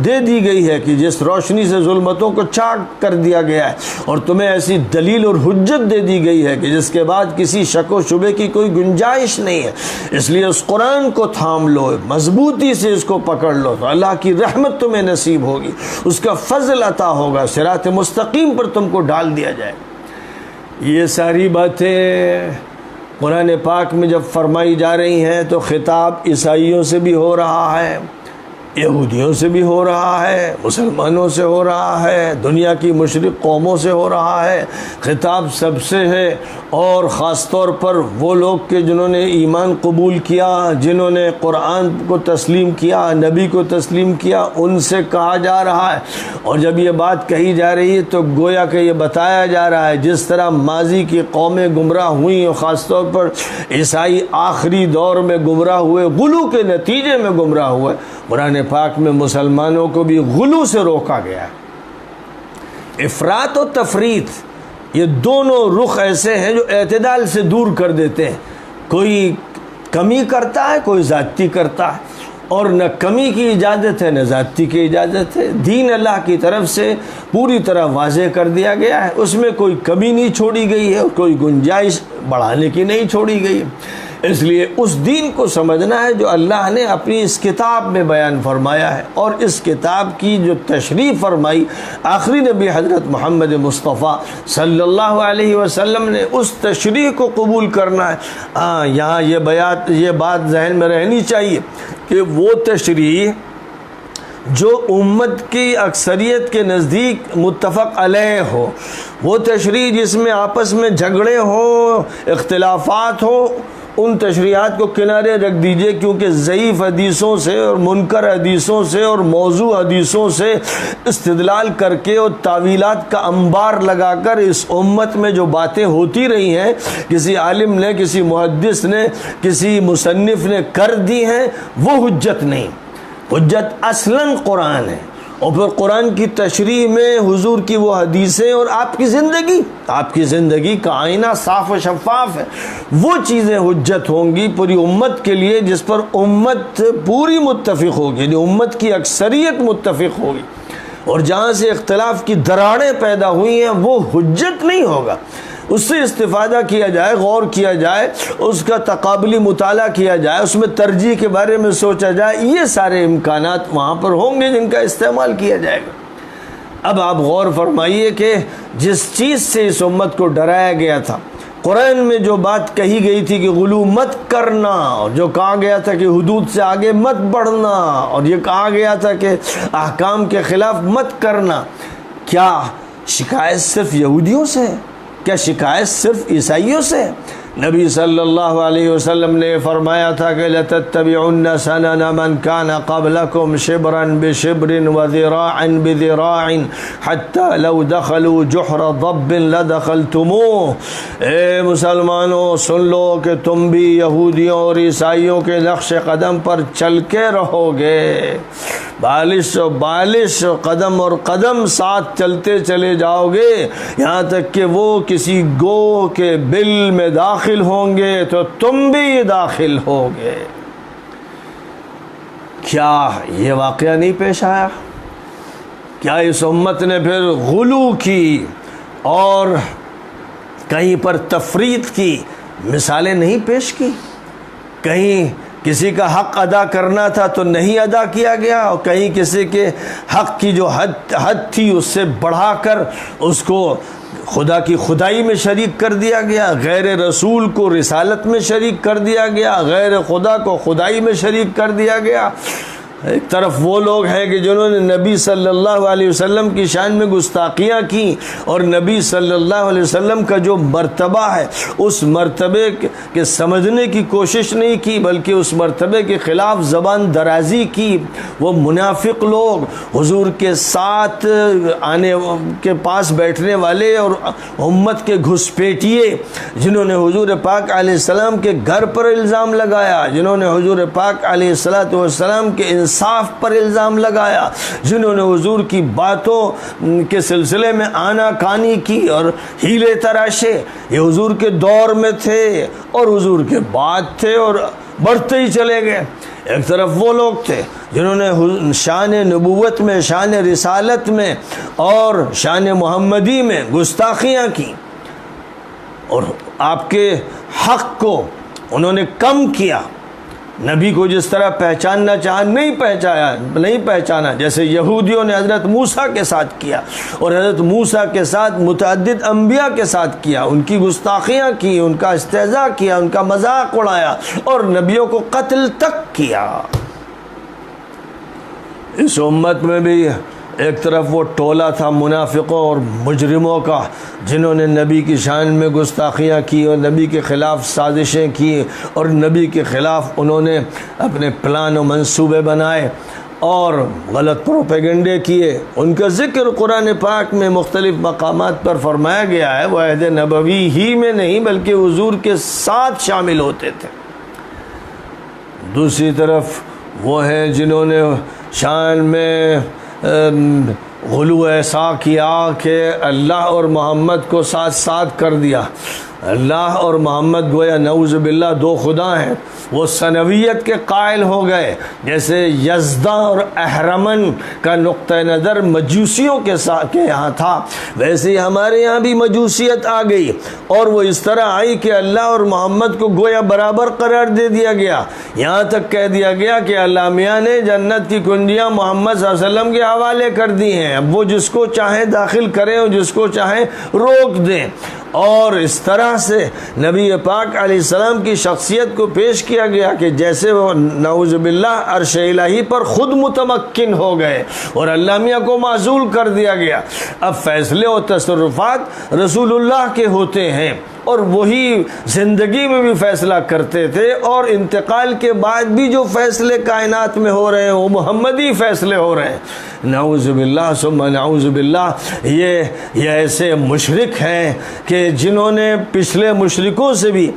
A: دے دی گئی ہے کہ جس روشنی سے ظلمتوں کو چاک کر دیا گیا ہے، اور تمہیں ایسی دلیل اور حجت دے دی گئی ہے کہ جس کے بعد کسی شک و شبے کی کوئی گنجائش نہیں ہے۔ اس لیے اس قرآن کو تھام لو، مضبوطی سے اس کو پکڑ لو، تو اللہ کی رحمت تمہیں نصیب ہوگی، اس کا فضل عطا ہوگا، صراط مستقیم پر تم کو ڈال دیا جائے۔ یہ ساری باتیں قرآن پاک میں جب فرمائی جا رہی ہیں تو خطاب عیسائیوں سے بھی ہو رہا ہے، یہودیوں سے بھی ہو رہا ہے، مسلمانوں سے ہو رہا ہے، دنیا کی مشرق قوموں سے ہو رہا ہے، خطاب سب سے ہے، اور خاص طور پر وہ لوگ کہ جنہوں نے ایمان قبول کیا، جنہوں نے قرآن کو تسلیم کیا، نبی کو تسلیم کیا، ان سے کہا جا رہا ہے۔ اور جب یہ بات کہی جا رہی ہے تو گویا کہ یہ بتایا جا رہا ہے جس طرح ماضی کی قومیں گمراہ ہوئیں، اور خاص طور پر عیسائی آخری دور میں گمراہ ہوئے، غلو کے نتیجے میں گمراہ ہوئے، قرآن پاک میں مسلمانوں کو بھی غلو سے روکا گیا ہے۔ افراط و تفریط، یہ دونوں رخ ایسے ہیں جو اعتدال سے دور کر دیتے ہیں۔ کوئی کمی کرتا ہے، کوئی زیادتی کرتا ہے، اور نہ کمی کی اجازت ہے نہ زیادتی کی اجازت ہے۔ دین اللہ کی طرف سے پوری طرح واضح کر دیا گیا ہے، اس میں کوئی کمی نہیں چھوڑی گئی ہے اور کوئی گنجائش بڑھانے کی نہیں چھوڑی گئی ہے۔ اس لیے اس دین کو سمجھنا ہے جو اللہ نے اپنی اس کتاب میں بیان فرمایا ہے، اور اس کتاب کی جو تشریح فرمائی آخری نبی حضرت محمد مصطفیٰ صلی اللہ علیہ وسلم نے، اس تشریح کو قبول کرنا ہے۔ یہاں یہ بات ذہن میں رہنی چاہیے کہ وہ تشریح جو امت کی اکثریت کے نزدیک متفق علیہ ہو، وہ تشریح جس میں آپس میں جھگڑے ہوں، اختلافات ہوں، ان تشریحات کو کنارے رکھ دیجئے، کیونکہ ضعیف حدیثوں سے اور منکر حدیثوں سے اور موضوع حدیثوں سے استدلال کر کے اور تعویلات کا انبار لگا کر اس امت میں جو باتیں ہوتی رہی ہیں، کسی عالم نے، کسی محدث نے، کسی مصنف نے کر دی ہیں، وہ حجت نہیں۔ حجت اصلاً قرآن ہے، اور پھر قرآن کی تشریح میں حضور کی وہ حدیثیں اور آپ کی زندگی کا آئینہ صاف و شفاف ہے، وہ چیزیں حجت ہوں گی پوری امت کے لیے، جس پر امت پوری متفق ہوگی، یعنی امت کی اکثریت متفق ہوگی۔ اور جہاں سے اختلاف کی دراڑیں پیدا ہوئی ہیں وہ حجت نہیں ہوگا، اس سے استفادہ کیا جائے، غور کیا جائے، اس کا تقابلی مطالعہ کیا جائے، اس میں ترجیح کے بارے میں سوچا جائے، یہ سارے امکانات وہاں پر ہوں گے جن کا استعمال کیا جائے گا۔ اب آپ غور فرمائیے کہ جس چیز سے اس امت کو ڈرایا گیا تھا، قرآن میں جو بات کہی گئی تھی کہ غلو مت کرنا، اور جو کہا گیا تھا کہ حدود سے آگے مت بڑھنا، اور یہ کہا گیا تھا کہ احکام کے خلاف مت کرنا، کیا شکایت صرف یہودیوں سے ہے؟ کیا شکایت صرف عیسائیوں سے؟ نبی صلی اللہ علیہ وسلم نے فرمایا تھا کہ لَتَتَّبِعُنَّ سَنَنَ مَنْ كَانَ قَبْلَكُمْ شِبْرًا بِشِبْرٍ وَذِرَاعًا بِذِرَاعٍ حَتَّى لَوْ دَخَلُوا جُحْرَ ضَبٍّ لَدَخَلْتُمُوهُ۔ اے مسلمانوں سن لو کہ تم بھی یہودیوں اور عیسائیوں کے نقش قدم پر چل کے رہو گے، بالش و بالش، قدم اور قدم ساتھ چلتے چلے جاؤ گے، یہاں تک کہ وہ کسی گو کے بل میں داخل ہوں گے تو تم بھی داخل ہوگے۔ کیا یہ واقعہ نہیں پیش آیا؟ کیا اس امت نے پھر غلو کی اور کہیں پر تفریط کی مثالیں نہیں پیش کی؟ کہیں کسی کا حق ادا کرنا تھا تو نہیں ادا کیا گیا، اور کہیں کسی کے حق کی جو حد تھی اس سے بڑھا کر اس کو خدا کی خدائی میں شریک کر دیا گیا، غیر رسول کو رسالت میں شریک کر دیا گیا، غیر خدا کو خدائی میں شریک کر دیا گیا۔ ایک طرف وہ لوگ ہیں کہ جنہوں نے نبی صلی اللہ علیہ وسلم کی شان میں گستاخیاں کی، اور نبی صلی اللہ علیہ وسلم کا جو مرتبہ ہے اس مرتبے کے سمجھنے کی کوشش نہیں کی، بلکہ اس مرتبے کے خلاف زبان درازی کی۔ وہ منافق لوگ، حضور کے ساتھ آنے کے پاس بیٹھنے والے اور امت کے گھسپیٹیے، جنہوں نے حضور پاک علیہ السلام کے گھر پر الزام لگایا، جنہوں نے حضور پاک علیہ السلام کے انصاف پر الزام لگایا، جنہوں نے حضور کی باتوں کے سلسلے میں آنا کانی کی اور ہیلے تراشے، یہ حضور کے دور میں تھے اور حضور کے بعد تھے اور بڑھتے ہی چلے گئے۔ ایک طرف وہ لوگ تھے جنہوں نے شان نبوت میں، شان رسالت میں اور شان محمدی میں گستاخیاں کی اور آپ کے حق کو انہوں نے کم کیا، نبی کو جس طرح پہچاننا چاہا نہیں پہچانا، جیسے یہودیوں نے حضرت موسیٰ کے ساتھ کیا اور حضرت موسیٰ کے ساتھ متعدد انبیاء کے ساتھ کیا، ان کی گستاخیاں کی، ان کا استہزاء کیا، ان کا مذاق اڑایا اور نبیوں کو قتل تک کیا۔ اس امت میں بھی ایک طرف وہ ٹولہ تھا منافقوں اور مجرموں کا، جنہوں نے نبی کی شان میں گستاخیاں کی اور نبی کے خلاف سازشیں کی اور نبی کے خلاف انہوں نے اپنے پلان و منصوبے بنائے اور غلط پروپیگنڈے کیے۔ ان کا ذکر قرآن پاک میں مختلف مقامات پر فرمایا گیا ہے، وہ عہد نبوی ہی میں نہیں بلکہ حضور کے ساتھ شامل ہوتے تھے۔ دوسری طرف وہ ہیں جنہوں نے شان میں غلو ایسا کیا کہ اللہ اور محمد کو ساتھ ساتھ کر دیا۔ اللہ اور محمد گویا نعوذ باللہ دو خدا ہیں، وہ ثنویت کے قائل ہو گئے، جیسے یزداں اور اہرمن کا نقطہ نظر مجوسیوں کے یہاں تھا، ویسے ہی ہمارے یہاں بھی مجوسیت آ گئی اور وہ اس طرح آئی کہ اللہ اور محمد کو گویا برابر قرار دے دیا گیا، یہاں تک کہہ دیا گیا کہ اللہ میاں نے جنت کی کنجیاں محمد صلی اللہ علیہ وسلم کے حوالے کر دی ہیں، اب وہ جس کو چاہیں داخل کریں اور جس کو چاہیں روک دیں۔ اور اس طرح سے نبی پاک علیہ السلام کی شخصیت کو پیش کیا گیا کہ جیسے وہ نعوذ باللہ عرش الہی پر خود متمکن ہو گئے اور اللہ میاں کو معزول کر دیا گیا۔ اب فیصلے و تصرفات رسول اللہ کے ہوتے ہیں اور وہی زندگی میں بھی فیصلہ کرتے تھے اور انتقال کے بعد بھی جو فیصلے کائنات میں ہو رہے ہیں وہ محمدی فیصلے ہو رہے ہیں۔ نعوذ باللہ ثم نعوذ باللہ، یہ ایسے مشرک ہیں کہ جنہوں نے پچھلے مشرکوں سے بھی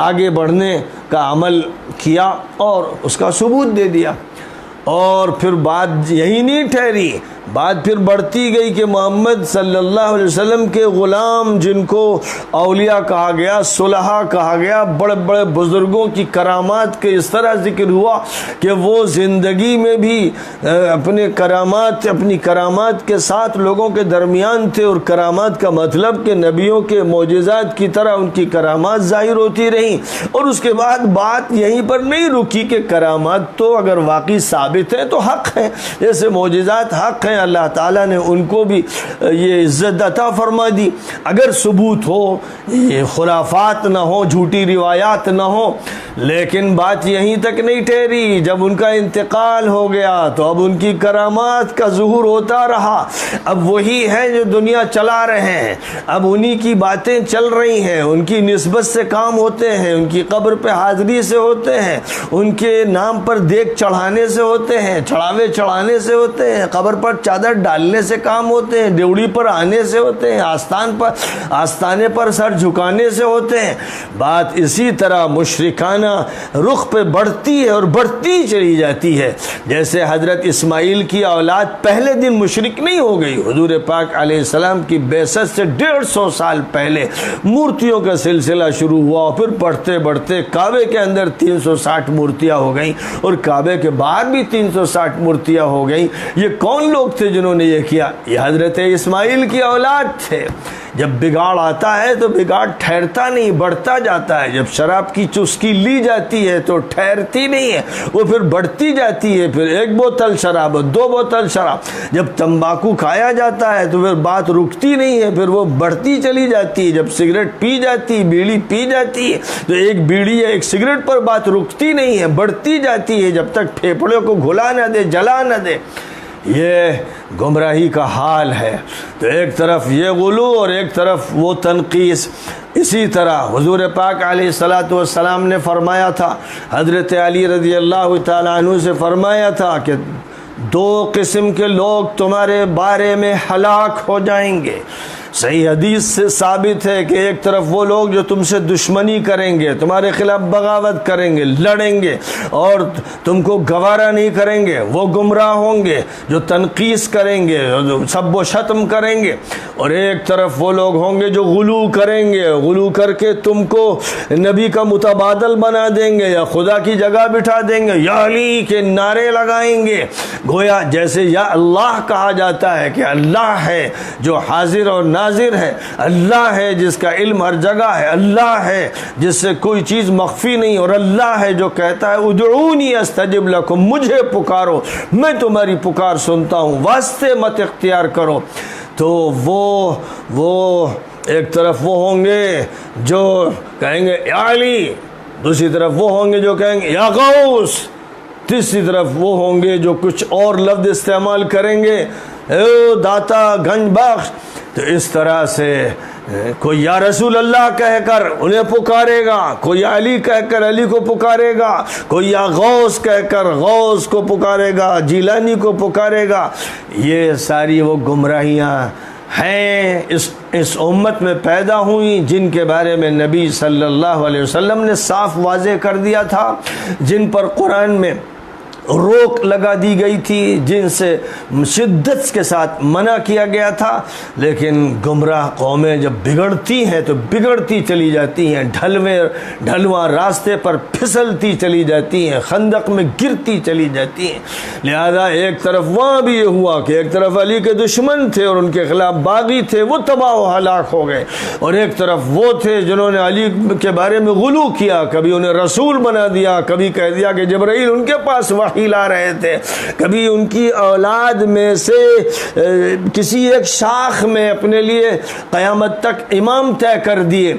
A: آگے بڑھنے کا عمل کیا اور اس کا ثبوت دے دیا۔ اور پھر بات یہی نہیں ٹھہری، بات پھر بڑھتی گئی کہ محمد صلی اللہ علیہ وسلم کے غلام جن کو اولیاء کہا گیا، صلحاء کہا گیا، بڑے بڑے بزرگوں کی کرامات کے اس طرح ذکر ہوا کہ وہ زندگی میں بھی اپنی کرامات کے ساتھ لوگوں کے درمیان تھے، اور کرامات کا مطلب کہ نبیوں کے معجزات کی طرح ان کی کرامات ظاہر ہوتی رہیں۔ اور اس کے بعد بات یہیں پر نہیں رکی کہ کرامات تو اگر واقعی ثابت ہیں تو حق ہیں، جیسے معجزات حق ہیں، اللہ تعالیٰ نے ان کو بھی یہ عزت عطا فرما دی۔ اگر ثبوت ہو، یہ خرافات نہ ہو، جھوٹی روایات نہ ہو، لیکن بات یہیں تک نہیں ٹھہری۔ جب ان کا انتقال ہو گیا تو اب ان کی کرامات کا ظہور ہوتا رہا، اب وہی ہیں جو دنیا چلا رہے ہیں، اب انہی کی باتیں چل رہی ہیں، ان کی نسبت سے کام ہوتے ہیں، ان کی قبر پہ حاضری سے ہوتے ہیں، ان کے نام پر دیگ چڑھانے سے ہوتے ہیں، چڑھاوے چڑھانے سے ہوتے ہیں، قبر پر چادر ڈالنے سے کام ہوتے ہیں، ڈیوڑی پر آنے سے ہوتے ہیں، آستانے پر سر جھکانے سے ہوتے ہیں۔ بات اسی طرح مشرکانہ رخ پہ بڑھتی ہے اور بڑھتی چلی جاتی ہے۔ جیسے حضرت اسماعیل کی اولاد پہلے دن مشرک نہیں ہو گئی، حضور پاک علیہ السلام کی بعثت سے 150 سال پہلے مورتیوں کا سلسلہ شروع ہوا، پھر بڑھتے بڑھتے کعبے کے اندر 360 مورتیاں ہو گئیں اور کعبے کے باہر بھی 360 مورتیاں ہو گئیں۔ یہ کون لوگ تھے جنہوں نے یہ کیا؟ یہ حضرت اسماعیل کی اولاد تھے۔ جب بگاڑ آتا ہے تو بگاڑ ٹھہرتا نہیں، بڑھتا جاتا ہے۔ جب شراب کی چسکی لی جاتی ہے تو ٹھہرتی نہیں ہے، وہ پھر بڑھتی جاتی ہے، پھر 1 بوتل شراب، 2 بوتل شراب۔ جب تمباکو کھایا جاتا ہے تو پھر بات رکتی نہیں ہے، پھر وہ بڑھتی چلی جاتی ہے۔ جب سگریٹ پی جاتی، بیڑی پی جاتی ہے تو ایک بیڑی یا ایک سگریٹ پر بات رکتی نہیں ہے، بڑھتی جاتی ہے جب تک پھیپھڑوں کو گھلا نہ دے، جلا نہ دے۔ یہ گمراہی کا حال ہے۔ تو ایک طرف یہ غلو اور ایک طرف وہ تنقیص۔ اسی طرح حضور پاک علیہ الصلاۃ والسلام نے فرمایا تھا، حضرت علی رضی اللہ تعالیٰ عنہ سے فرمایا تھا کہ 2 قسم کے لوگ تمہارے بارے میں ہلاک ہو جائیں گے۔ صحیح حدیث سے ثابت ہے کہ ایک طرف وہ لوگ جو تم سے دشمنی کریں گے، تمہارے خلاف بغاوت کریں گے، لڑیں گے اور تم کو گوارا نہیں کریں گے، وہ گمراہ ہوں گے، جو تنقیص کریں گے، سب و شتم کریں گے، اور ایک طرف وہ لوگ ہوں گے جو غلو کریں گے، غلو کر کے تم کو نبی کا متبادل بنا دیں گے یا خدا کی جگہ بٹھا دیں گے، یا علی کے نعرے لگائیں گے، گویا جیسے یا اللہ کہا جاتا ہے کہ اللہ ہے جو حاضر اور ناظر ہے، اللہ ہے جس کا علم ہر جگہ ہے، اللہ ہے جس سے کوئی چیز مخفی نہیں، اور اللہ ہے جو کہتا ہے ادعونی استجب لکم، مجھے پکارو میں تمہاری پکار سنتا ہوں، واسطے مت اختیار کرو۔ تو وہ ایک طرف وہ ہوں گے جو کہیں گے یا علی، دوسری طرف وہ ہوں گے جو کہیں گے یا غوث، تیسری طرف وہ ہوں گے جو کچھ اور لفظ استعمال کریں گے، اے داتا گنج بخش۔ تو اس طرح سے کوئی یا رسول اللہ کہہ کر انہیں پکارے گا، کوئی یا علی کہہ کر علی کو پکارے گا، کوئی یا غوث کہہ کر غوث کو پکارے گا، جیلانی کو پکارے گا۔ یہ ساری وہ گمراہیاں ہیں اس امت میں پیدا ہوئی جن کے بارے میں نبی صلی اللہ علیہ وسلم نے صاف واضح کر دیا تھا، جن پر قرآن میں روک لگا دی گئی تھی، جن سے شدت کے ساتھ منع کیا گیا تھا۔ لیکن گمراہ قومیں جب بگڑتی ہیں تو بگڑتی چلی جاتی ہیں، ڈھلواں راستے پر پھسلتی چلی جاتی ہیں، خندق میں گرتی چلی جاتی ہیں۔ لہذا ایک طرف وہاں بھی یہ ہوا کہ ایک طرف علی کے دشمن تھے اور ان کے خلاف باغی تھے، وہ تباہ و ہلاک ہو گئے، اور ایک طرف وہ تھے جنہوں نے علی کے بارے میں غلو کیا، کبھی انہیں رسول بنا دیا، کبھی کہہ دیا کہ جبرائیل ان کے پاس وحی لا رہے تھے، کبھی ان کی اولاد میں سے کسی ایک شاخ میں اپنے لیے قیامت تک امام طے کر دیے۔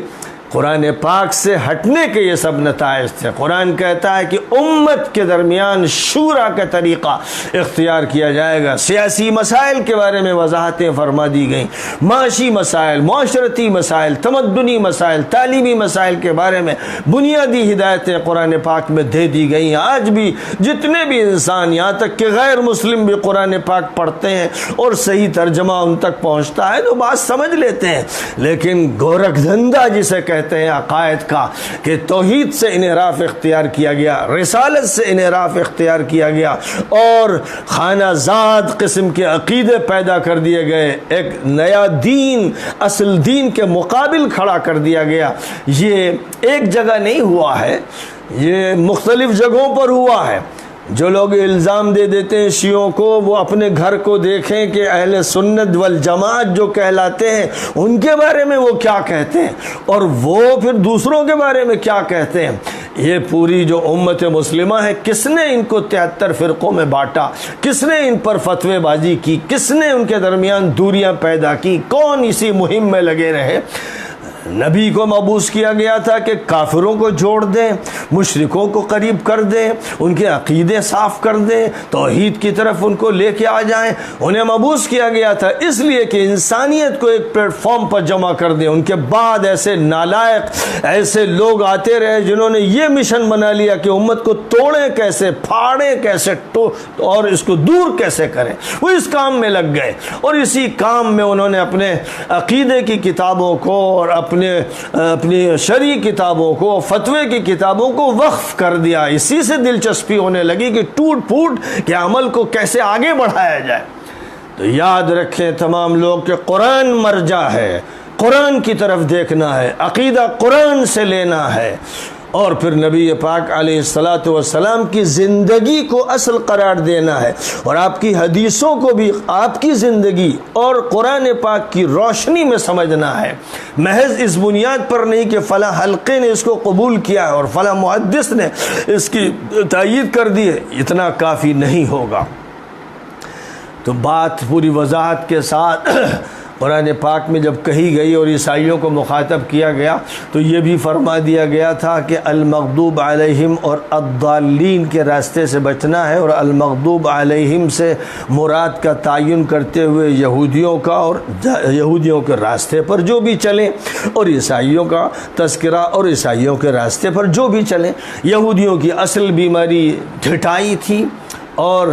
A: قرآن پاک سے ہٹنے کے یہ سب نتائج تھے۔ قرآن کہتا ہے کہ امت کے درمیان شورا کا طریقہ اختیار کیا جائے گا، سیاسی مسائل کے بارے میں وضاحتیں فرما دی گئیں، معاشی مسائل، معاشرتی مسائل، تمدنی مسائل، تعلیمی مسائل کے بارے میں بنیادی ہدایتیں قرآن پاک میں دے دی گئی ہیں۔ آج بھی جتنے بھی انسان، یہاں تک کہ غیر مسلم بھی قرآن پاک پڑھتے ہیں اور صحیح ترجمہ ان تک پہنچتا ہے تو بات سمجھ لیتے ہیں، لیکن گورکھ دھندا جسے کہتے ہیں عقائد کا، کہ توحید سے انحراف اختیار کیا گیا، رسالت سے انحراف اختیار کیا گیا اور خانہ زاد قسم کے عقیدے پیدا کر دیے گئے، ایک نیا دین اصل دین کے مقابل کھڑا کر دیا گیا۔ یہ ایک جگہ نہیں ہوا ہے، یہ مختلف جگہوں پر ہوا ہے۔ جو لوگ الزام دے دیتے ہیں شیعوں کو، وہ اپنے گھر کو دیکھیں کہ اہل سنت والجماعت جو کہلاتے ہیں ان کے بارے میں وہ کیا کہتے ہیں اور وہ پھر دوسروں کے بارے میں کیا کہتے ہیں۔ یہ پوری جو امت مسلمہ ہے، کس نے ان کو 73 فرقوں میں بانٹا، کس نے ان پر فتوی بازی کی، کس نے ان کے درمیان دوریاں پیدا کی، کون اسی مہم میں لگے رہے؟ نبی کو مبعوث کیا گیا تھا کہ کافروں کو جوڑ دیں، مشرکوں کو قریب کر دیں، ان کے عقیدے صاف کر دیں، توحید کی طرف ان کو لے کے آ جائیں۔ انہیں مبعوث کیا گیا تھا اس لیے کہ انسانیت کو ایک پلیٹ فارم پر جمع کر دیں۔ ان کے بعد ایسے نالائق، ایسے لوگ آتے رہے جنہوں نے یہ مشن بنا لیا کہ امت کو توڑیں کیسے، پھاڑیں کیسے اور اس کو دور کیسے کریں۔ وہ اس کام میں لگ گئے اور اسی کام میں انہوں نے اپنے عقیدے کی کتابوں کو اور اپنی شرعی کتابوں کو، فتوے کی کتابوں کو وقف کر دیا۔ اسی سے دلچسپی ہونے لگی کہ ٹوٹ پھوٹ کے عمل کو کیسے آگے بڑھایا جائے۔ تو یاد رکھیں تمام لوگ کہ قرآن مرجع ہے، قرآن کی طرف دیکھنا ہے، عقیدہ قرآن سے لینا ہے، اور پھر نبی پاک علیہ الصلاۃ والسلام کی زندگی کو اصل قرار دینا ہے، اور آپ کی حدیثوں کو بھی آپ کی زندگی اور قرآن پاک کی روشنی میں سمجھنا ہے۔ محض اس بنیاد پر نہیں کہ فلاں حلقے نے اس کو قبول کیا ہے اور فلاں محدث نے اس کی تائید کر دی ہے، اتنا کافی نہیں ہوگا۔ تو بات پوری وضاحت کے ساتھ قرآن پاک میں جب کہی گئی اور عیسائیوں کو مخاطب کیا گیا تو یہ بھی فرما دیا گیا تھا کہ المغضوب علیہم اور الضالین کے راستے سے بچنا ہے، اور المغضوب علیہم سے مراد کا تعین کرتے ہوئے یہودیوں کا اور یہودیوں کے راستے پر جو بھی چلیں، اور عیسائیوں کا تذکرہ اور عیسائیوں کے راستے پر جو بھی چلیں۔ یہودیوں کی اصل بیماری ڈھٹائی تھی، اور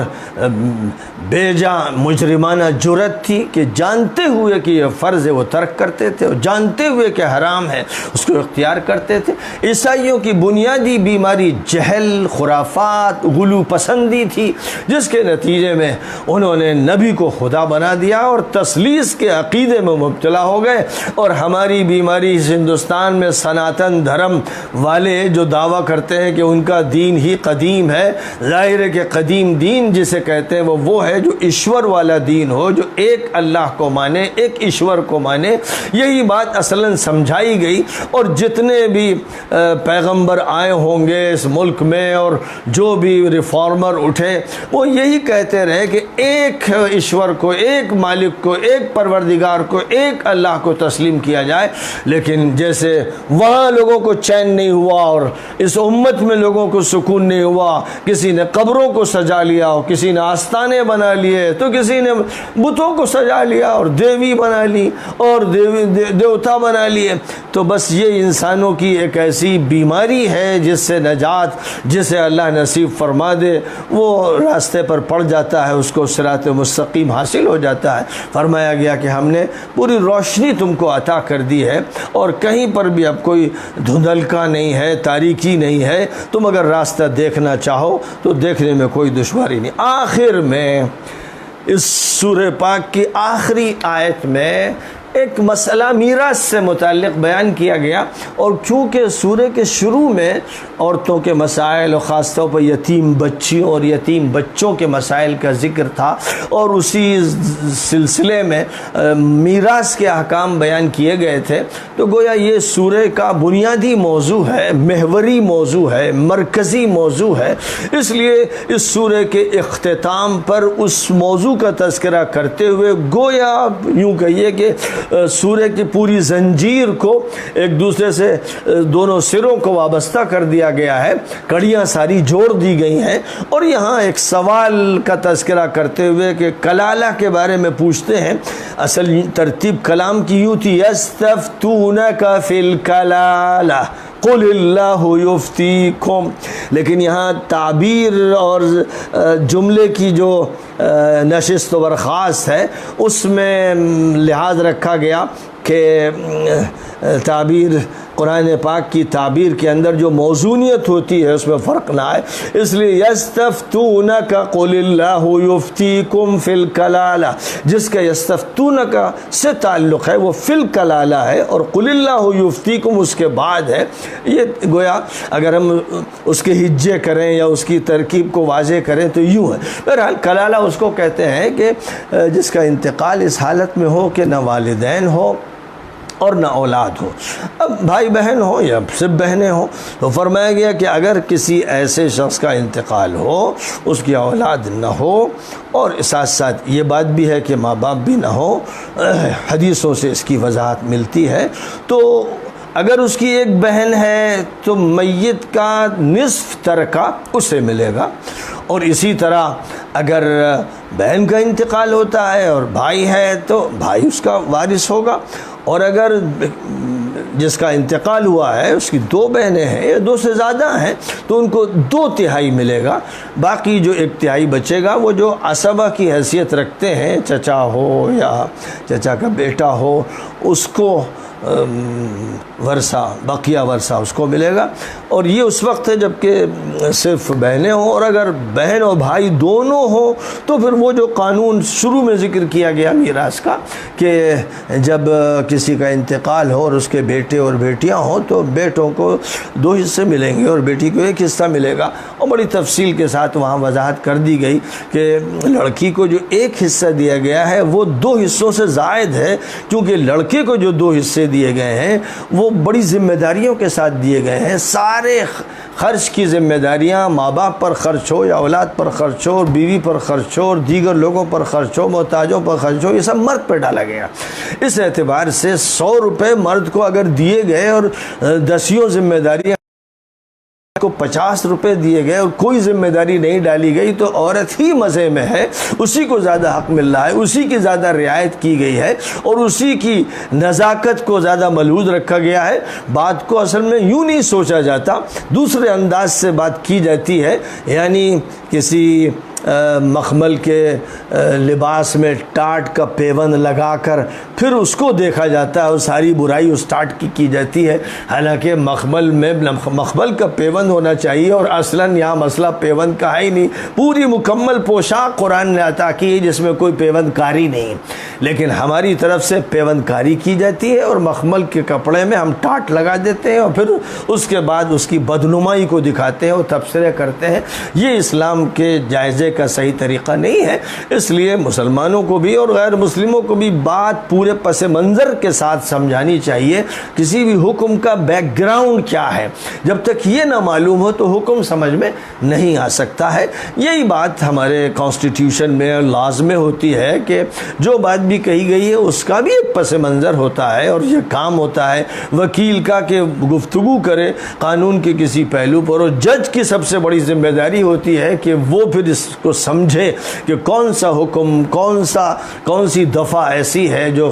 A: بیجا مجرمانہ جرت تھی کہ جانتے ہوئے کہ یہ فرض ہے وہ ترک کرتے تھے، اور جانتے ہوئے کہ حرام ہے اس کو اختیار کرتے تھے۔ عیسائیوں کی بنیادی بیماری جہل، خرافات، غلو پسندی تھی، جس کے نتیجے میں انہوں نے نبی کو خدا بنا دیا اور تثلیث کے عقیدے میں مبتلا ہو گئے۔ اور ہماری بیماری اس ہندوستان میں سناتن دھرم والے جو دعویٰ کرتے ہیں کہ ان کا دین ہی قدیم ہے، ظاہر ہے کہ قدیم دین جسے کہتے ہیں وہ ہے جو ایشور والا دین ہو، جو ایک اللہ کو مانے، ایک ایشور کو مانے۔ یہی بات اصلاً سمجھائی گئی، اور جتنے بھی پیغمبر آئے ہوں گے اس ملک میں اور جو بھی ریفارمر اٹھے وہ یہی کہتے رہے کہ ایک ایشور کو، ایک مالک کو، ایک پروردگار کو، ایک اللہ کو تسلیم کیا جائے۔ لیکن جیسے وہاں لوگوں کو چین نہیں ہوا اور اس امت میں لوگوں کو سکون نہیں ہوا، کسی نے قبروں کو سجا لیا ہو، کسی نے آستانے بنا لیے، تو کسی نے بتوں کو سجا لیا اور دیوی بنا لی اور دیوتا بنا لیے۔ تو بس یہ انسانوں کی ایک ایسی بیماری ہے جس سے نجات، جسے اللہ نصیب فرما دے، وہ راستے پر پڑ جاتا ہے، اس کو صراط مستقیم حاصل ہو جاتا ہے۔ فرمایا گیا کہ ہم نے پوری روشنی تم کو عطا کر دی ہے، اور کہیں پر بھی اب کوئی دھندلکا نہیں ہے، تاریکی نہیں ہے۔ تم اگر راستہ دیکھنا چاہو تو دیکھنے میں کوئی دشواری نہیں۔ آخر میں اس سورہ پاک کی آخری آیت میں ایک مسئلہ میراث سے متعلق بیان کیا گیا، اور چونکہ سورہ کے شروع میں عورتوں کے مسائل اور خاص طور پر یتیم بچیوں اور یتیم بچوں کے مسائل کا ذکر تھا، اور اسی سلسلے میں میراث کے احکام بیان کیے گئے تھے، تو گویا یہ سورہ کا بنیادی موضوع ہے، محوری موضوع ہے، مرکزی موضوع ہے۔ اس لیے اس سورہ کے اختتام پر اس موضوع کا تذکرہ کرتے ہوئے گویا یوں کہیے کہ سورہ کی پوری زنجیر کو ایک دوسرے سے دونوں سروں کو وابستہ کر دیا گیا ہے، کڑیاں ساری جوڑ دی گئی ہیں۔ اور یہاں ایک سوال کا تذکرہ کرتے ہوئے کہ کلالہ کے بارے میں پوچھتے ہیں۔ اصل ترتیب کلام کی یوں تھی، یستفتونک فی الکلالہ قل اللہ یفتیکم، لیکن یہاں تعبیر اور جملے کی جو نشست و برخاست ہے اس میں لحاظ رکھا گیا کہ تعبیر قرآن پاک کی تعبیر کے اندر جو موزونیت ہوتی ہے اس میں فرق نہ آئے، اس لیے یستفتونک قل اللہ یفتیکم فی الکلالہ، جس کا یستفتونک سے تعلق ہے وہ فی الکلالہ ہے، اور قل اللہ یفتیکم اس کے بعد ہے۔ یہ گویا اگر ہم اس کے ہجے کریں یا اس کی ترکیب کو واضح کریں تو یوں ہے۔ بہرحال کلالہ اس کو کہتے ہیں کہ جس کا انتقال اس حالت میں ہو کہ نہ والدین ہو اور نہ اولاد ہو، اب بھائی بہن ہو یا صرف بہنیں ہوں، تو فرمایا گیا کہ اگر کسی ایسے شخص کا انتقال ہو، اس کی اولاد نہ ہو، اور ساتھ ساتھ یہ بات بھی ہے کہ ماں باپ بھی نہ ہو، حدیثوں سے اس کی وضاحت ملتی ہے، تو اگر اس کی ایک بہن ہے تو میت کا نصف ترکہ اسے ملے گا، اور اسی طرح اگر بہن کا انتقال ہوتا ہے اور بھائی ہے تو بھائی اس کا وارث ہوگا، اور اگر جس کا انتقال ہوا ہے اس کی دو بہنیں ہیں یا دو سے زیادہ ہیں تو ان کو 2/3 ملے گا، باقی جو 1/3 بچے گا وہ جو عصبہ کی حیثیت رکھتے ہیں، چچا ہو یا چچا کا بیٹا ہو، اس کو ورثہ، بقیہ ورثہ اس کو ملے گا۔ اور یہ اس وقت ہے جب کہ صرف بہنیں ہوں، اور اگر بہن اور بھائی دونوں ہوں تو پھر وہ جو قانون شروع میں ذکر کیا گیا میراث کا کہ جب کسی کا انتقال ہو اور اس کے بیٹے اور بیٹیاں ہوں تو بیٹوں کو 2 حصے ملیں گے اور بیٹی کو 1 حصہ ملے گا، اور بڑی تفصیل کے ساتھ وہاں وضاحت کر دی گئی کہ لڑکی کو جو 1 حصہ دیا گیا ہے وہ 2 حصوں سے زائد ہے، کیونکہ لڑکے کو جو 2 حصے دیے گئے ہیں وہ بڑی ذمہ داریوں کے ساتھ دیے گئے ہیں، سارے خرچ کی ذمہ داریاں ماں باپ پر خرچ ہو یا اولاد پر خرچ ہو، بیوی پر خرچ ہو اور دیگر لوگوں پر خرچ ہو، محتاجوں پر خرچ ہو، یہ سب مرد پر ڈالا گیا۔ اس اعتبار سے 100 روپے مرد کو اگر دیے گئے اور 10 ذمہ داریاں کو 50 روپے دیے گئے اور کوئی ذمہ داری نہیں ڈالی گئی تو عورت ہی مزے میں ہے، اسی کو زیادہ حق مل رہا ہے، اسی کی زیادہ رعایت کی گئی ہے اور اسی کی نزاکت کو زیادہ ملحوظ رکھا گیا ہے۔ بات کو اصل میں یوں نہیں سوچا جاتا، دوسرے انداز سے بات کی جاتی ہے، یعنی کسی مخمل کے لباس میں ٹاٹ کا پیوند لگا کر پھر اس کو دیکھا جاتا ہے اور ساری برائی اس ٹاٹ کی جاتی ہے، حالانکہ مخمل میں مخمل کا پیوند ہونا چاہیے، اور اصلاً یہاں مسئلہ پیوند کا ہے ہی نہیں، پوری مکمل پوشاک قرآن نے عطا کی ہے جس میں کوئی پیوند کاری نہیں، لیکن ہماری طرف سے پیوند کاری کی جاتی ہے اور مخمل کے کپڑے میں ہم ٹاٹ لگا دیتے ہیں اور پھر اس کے بعد اس کی بدنمائی کو دکھاتے ہیں اور تبصرے کرتے ہیں۔ یہ اسلام کے جائزے کا صحیح طریقہ نہیں ہے، اس لیے مسلمانوں کو بھی اور غیر مسلموں کو بھی بات پورے پس منظر کے ساتھ سمجھانی چاہیے۔ کسی بھی حکم کا بیک گراؤنڈ کیا ہے، جب تک یہ نہ معلوم ہو تو حکم سمجھ میں نہیں آ سکتا ہے۔ یہی بات ہمارے کانسٹیٹیوشن میں اور لاز میں ہوتی ہے کہ جو بات بھی کہی گئی ہے اس کا بھی ایک پس منظر ہوتا ہے، اور یہ کام ہوتا ہے وکیل کا کہ گفتگو کرے قانون کے کسی پہلو پر، اور جج کی سب سے بڑی ذمہ داری ہوتی ہے کہ وہ پھر اس کو سمجھے کہ کون سا حکم کون سی دفعہ ایسی ہے جو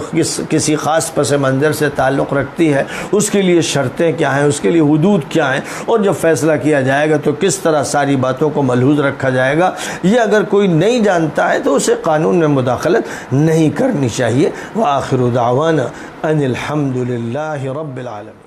A: کسی خاص پس منظر سے تعلق رکھتی ہے، اس کے لیے شرطیں کیا ہیں، اس کے لیے حدود کیا ہیں، اور جب فیصلہ کیا جائے گا تو کس طرح ساری باتوں کو ملحوظ رکھا جائے گا۔ یہ اگر کوئی نہیں جانتا ہے تو اسے قانون میں مداخلت نہیں کرنی چاہیے۔ وآخر دعوانا ان الحمد للہ رب العالمین۔